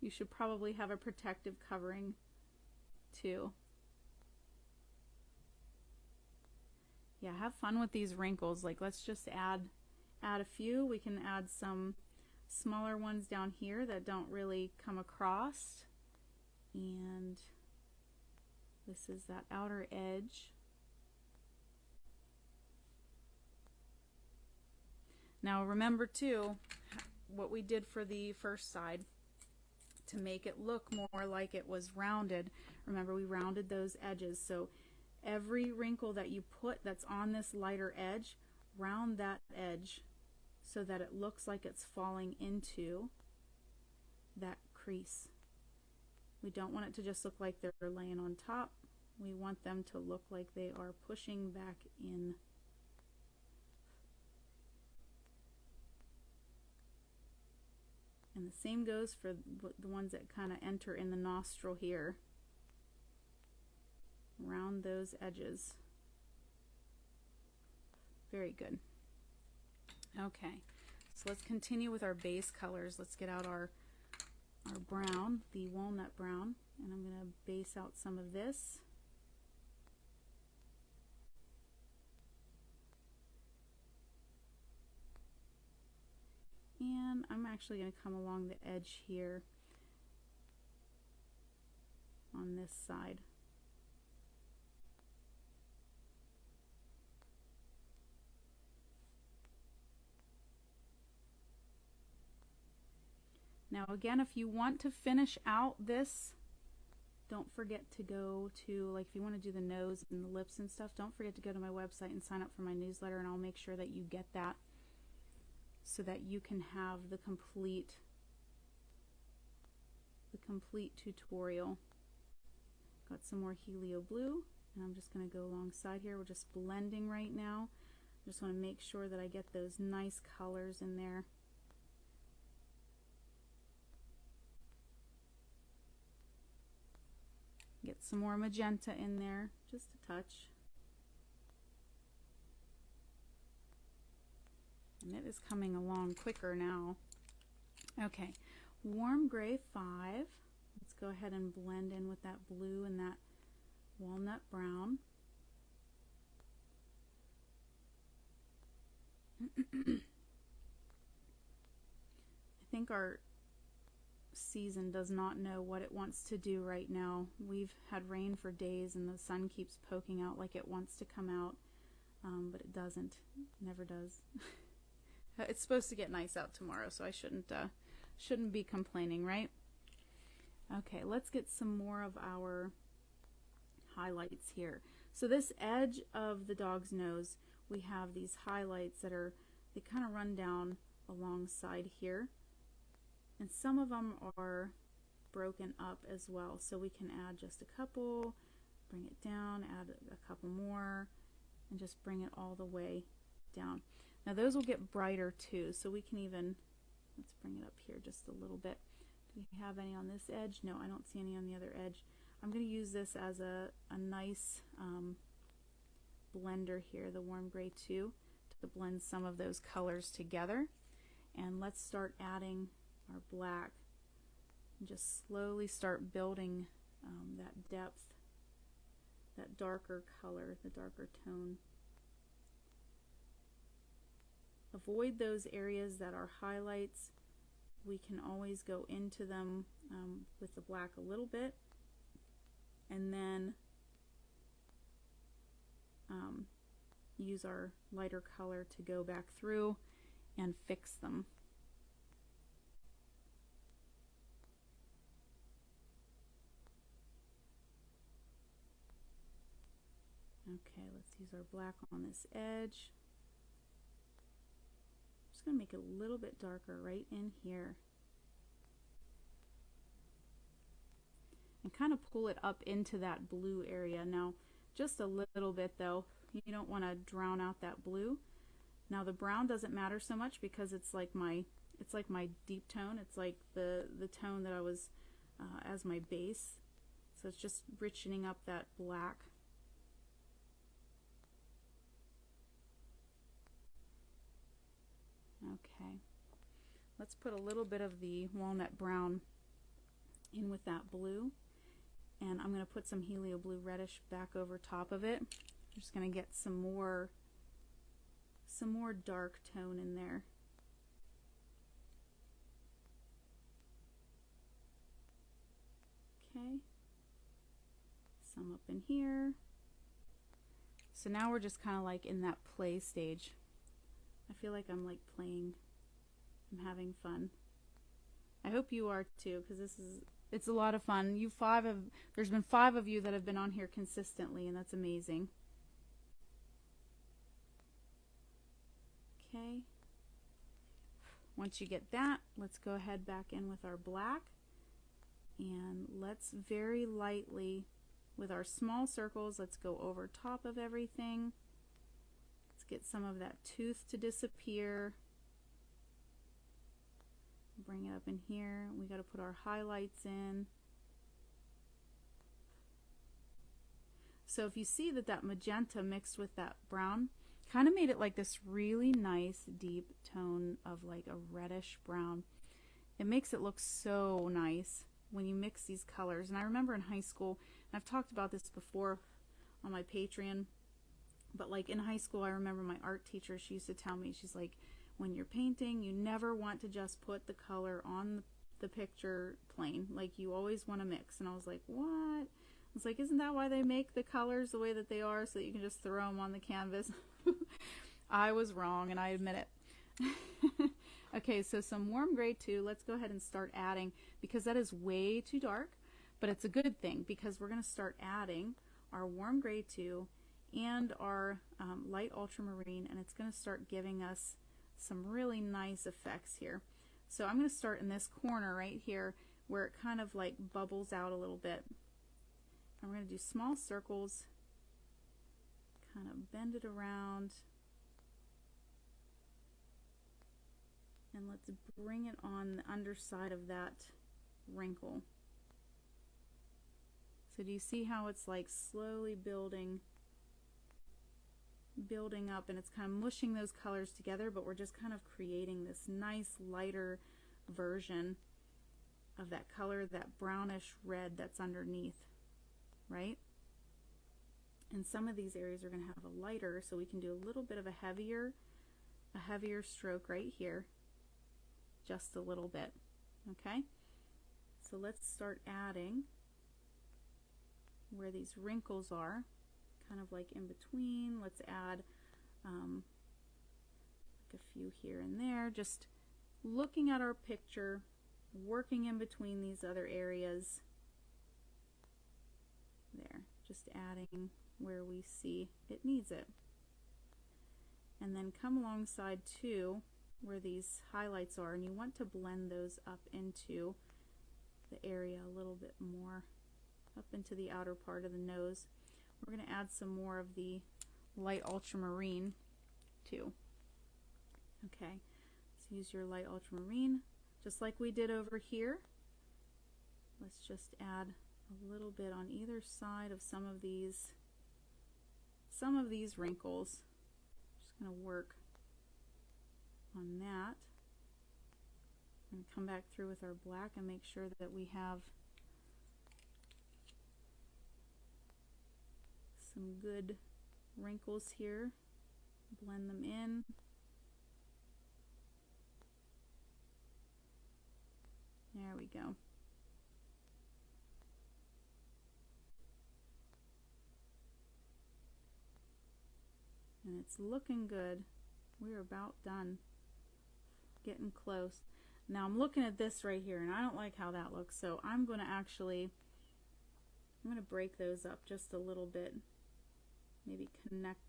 you should probably have a protective covering too. Yeah, have fun with these wrinkles. Like, let's just add a few. We can add some smaller ones down here that don't really come across. And this is that outer edge. Now remember too, what we did for the first side to make it look more like it was rounded. Remember, we rounded those edges. So every wrinkle that you put that's on this lighter edge, round that edge so that it looks like it's falling into that crease. We don't want it to just look like they're laying on top. We want them to look like they are pushing back in. And the same goes for the ones that kind of enter in the nostril here. Round those edges. Very good. Okay, so let's continue with our base colors. Let's get out our brown, the walnut brown, and I'm going to base out some of this. And I'm actually going to come along the edge here on this side. Now again, if you want to finish out this, don't forget to go to, like if you want to do the nose and the lips and stuff, don't forget to go to my website and sign up for my newsletter, and I'll make sure that you get that so that you can have the complete tutorial. Got some more helio blue, and I'm just going to go alongside here. We're just blending right now. Just want to make sure that I get those nice colors in there. Get some more magenta in there, just a touch. And it is coming along quicker now. Okay, warm gray 5. Let's go ahead and blend in with that blue and that walnut brown. I think our season does not know what it wants to do right now. We've had rain for days and the sun keeps poking out like it wants to come out, but it doesn't. It never does. It's supposed to get nice out tomorrow, so I shouldn't be complaining, right? Okay, let's get some more of our highlights here. So this edge of the dog's nose, we have these highlights that they kind of run down alongside here, and some of them are broken up as well, so we can add just a couple, bring it down, add a couple more, and just bring it all the way down. Now those will get brighter too, so we can even, let's bring it up here just a little bit. Do we have any on this edge? No, I don't see any on the other edge. I'm going to use this as a nice blender here, the warm gray 2, to blend some of those colors together. And let's start adding our black and just slowly start building that depth, that darker color, the darker tone. Avoid those areas that are highlights. We can always go into them with the black a little bit, and then use our lighter color to go back through and fix them. Okay, let's use our black on this edge. I'm just going to make it a little bit darker right in here. And kind of pull it up into that blue area. Now, just a little bit though. You don't want to drown out that blue. Now the brown doesn't matter so much because it's like my deep tone. It's like the tone that I was as my base. So it's just richening up that black. Okay, let's put a little bit of the walnut brown in with that blue, and I'm going to put some helio blue reddish back over top of it. I'm just going to get some more dark tone in there. Okay, some up in here. So now we're just kind of like in that play stage. I feel like I'm like playing. I'm having fun. I hope you are too, because it's a lot of fun. There's been 5 of you that have been on here consistently, and that's amazing. Okay. Once you get that, let's go ahead back in with our black, and let's very lightly, with our small circles, let's go over top of everything. Let's get some of that tooth to disappear. Bring it up in here. We got to put our highlights in. So if you see that magenta mixed with that brown kind of made it like this really nice deep tone of like a reddish brown. It makes it look so nice when you mix these colors. And I remember in high school, and I've talked about this before on my Patreon, but like in high school, I remember my art teacher, she used to tell me, she's like, when you're painting, you never want to just put the color on the picture plain. Like, you always want to mix. And I was like, what? It's like, isn't that why they make the colors the way that they are, so that you can just throw them on the canvas? I was wrong, and I admit it. Okay, so some warm gray 2. Let's go ahead and start adding, because that is way too dark, but it's a good thing, because we're going to start adding our warm gray 2 and our light ultramarine, and it's going to start giving us some really nice effects here. So I'm going to start in this corner right here where it kind of like bubbles out a little bit. And we're going to do small circles, kind of bend it around, and let's bring it on the underside of that wrinkle. So do you see how it's like slowly building up, and it's kind of mushing those colors together, but we're just kind of creating this nice lighter version of that color, that brownish red that's underneath, right? And some of these areas are going to have a lighter, so we can do a little bit of a heavier stroke right here, just a little bit. Okay, so let's start adding where these wrinkles are, kind of like in between. Let's add like a few here and there, just looking at our picture, working in between these other areas. There, just adding where we see it needs it. And then come alongside too where these highlights are, and you want to blend those up into the area a little bit more, up into the outer part of the nose. We're going to add some more of the light ultramarine too. Okay, so use your light ultramarine just like we did over here. Let's just add a little bit on either side of some of these wrinkles. Just going to work on that. We're going to come back through with our black and make sure that we have some good wrinkles here. Blend them in. There we go. And it's looking good. We're about done. Getting close. Now I'm looking at this right here, and I don't like how that looks, so I'm going to break those up just a little bit. Maybe connect.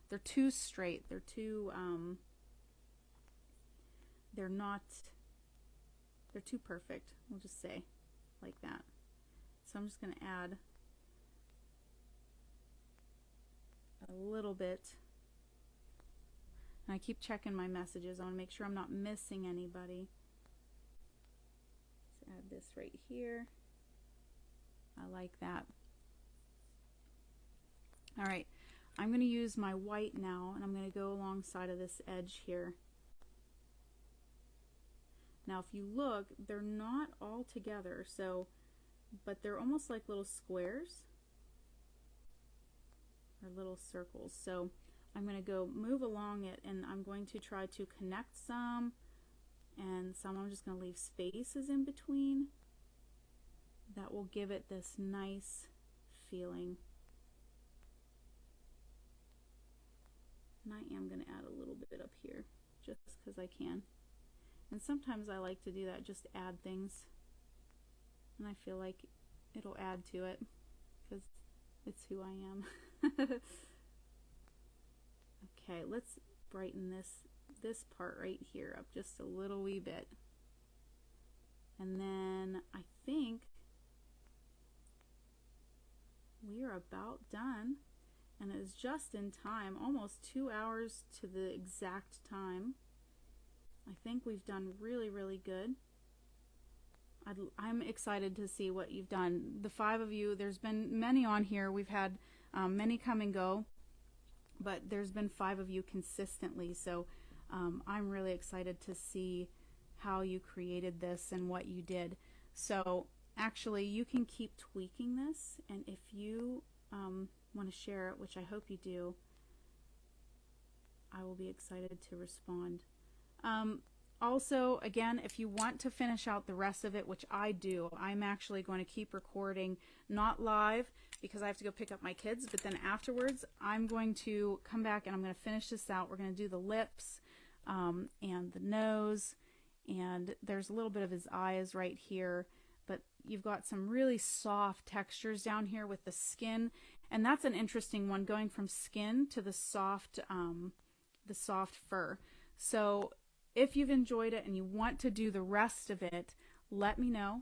They're too straight. They're too they're too perfect. We'll just say like that. So I'm just going to add a little bit. And I keep checking my messages. I want to make sure I'm not missing anybody. Let's add this right here. I like that. All right, I'm going to use my white now, and I'm going to go alongside of this edge here. Now if you look, they're not all together, so, but they're almost like little squares or little circles. So I'm going to go move along it, and I'm going to try to connect some, and some I'm just going to leave spaces in between. That will give it this nice feeling. And I am going to add a little bit up here just because I can. And sometimes I like to do that, just add things. And I feel like it'll add to it because it's who I am. Okay, let's brighten this part right here up just a little wee bit. And then I think we are about done, and it is just in time, almost 2 hours to the exact time. I think we've done really, really good. I'm excited to see what you've done. The 5 of you, there's been many on here. We've had many come and go, but there's been 5 of you consistently, so I'm really excited to see how you created this and what you did. So actually you can keep tweaking this, and if you want to share it, which I hope you do, I will be excited to respond. Also, again, if you want to finish out the rest of it, which I do, I'm actually going to keep recording, not live because I have to go pick up my kids, but then afterwards I'm going to come back and I'm going to finish this out. We're going to do the lips and the nose, and there's a little bit of his eyes right here, but you've got some really soft textures down here with the skin, and that's an interesting one, going from skin to the soft fur. So if you've enjoyed it and you want to do the rest of it, let me know.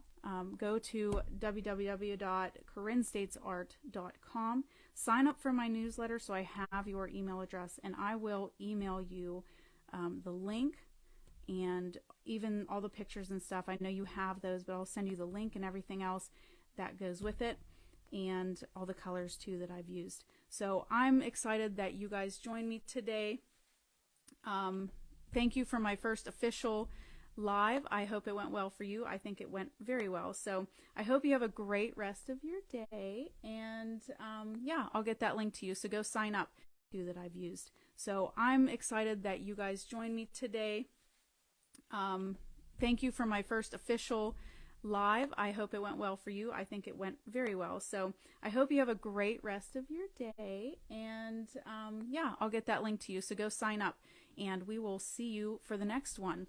Go to www.corinnestatesart.com. Sign up for my newsletter so I have your email address, and I will email you the link and even all the pictures and stuff. I know you have those, but I'll send you the link and everything else that goes with it, and all the colors too that I've used. So I'm excited that you guys joined me today. Thank you for my first official live. I hope it went well for you. I think it went very well. So I hope you have a great rest of your day. And yeah, I'll get that link to you. So go sign up that I've used. So I'm excited that you guys joined me today. Thank you for my first official live. I hope it went well for you. I think it went very well. So I hope you have a great rest of your day. And yeah, I'll get that link to you. So go sign up, and we will see you for the next one.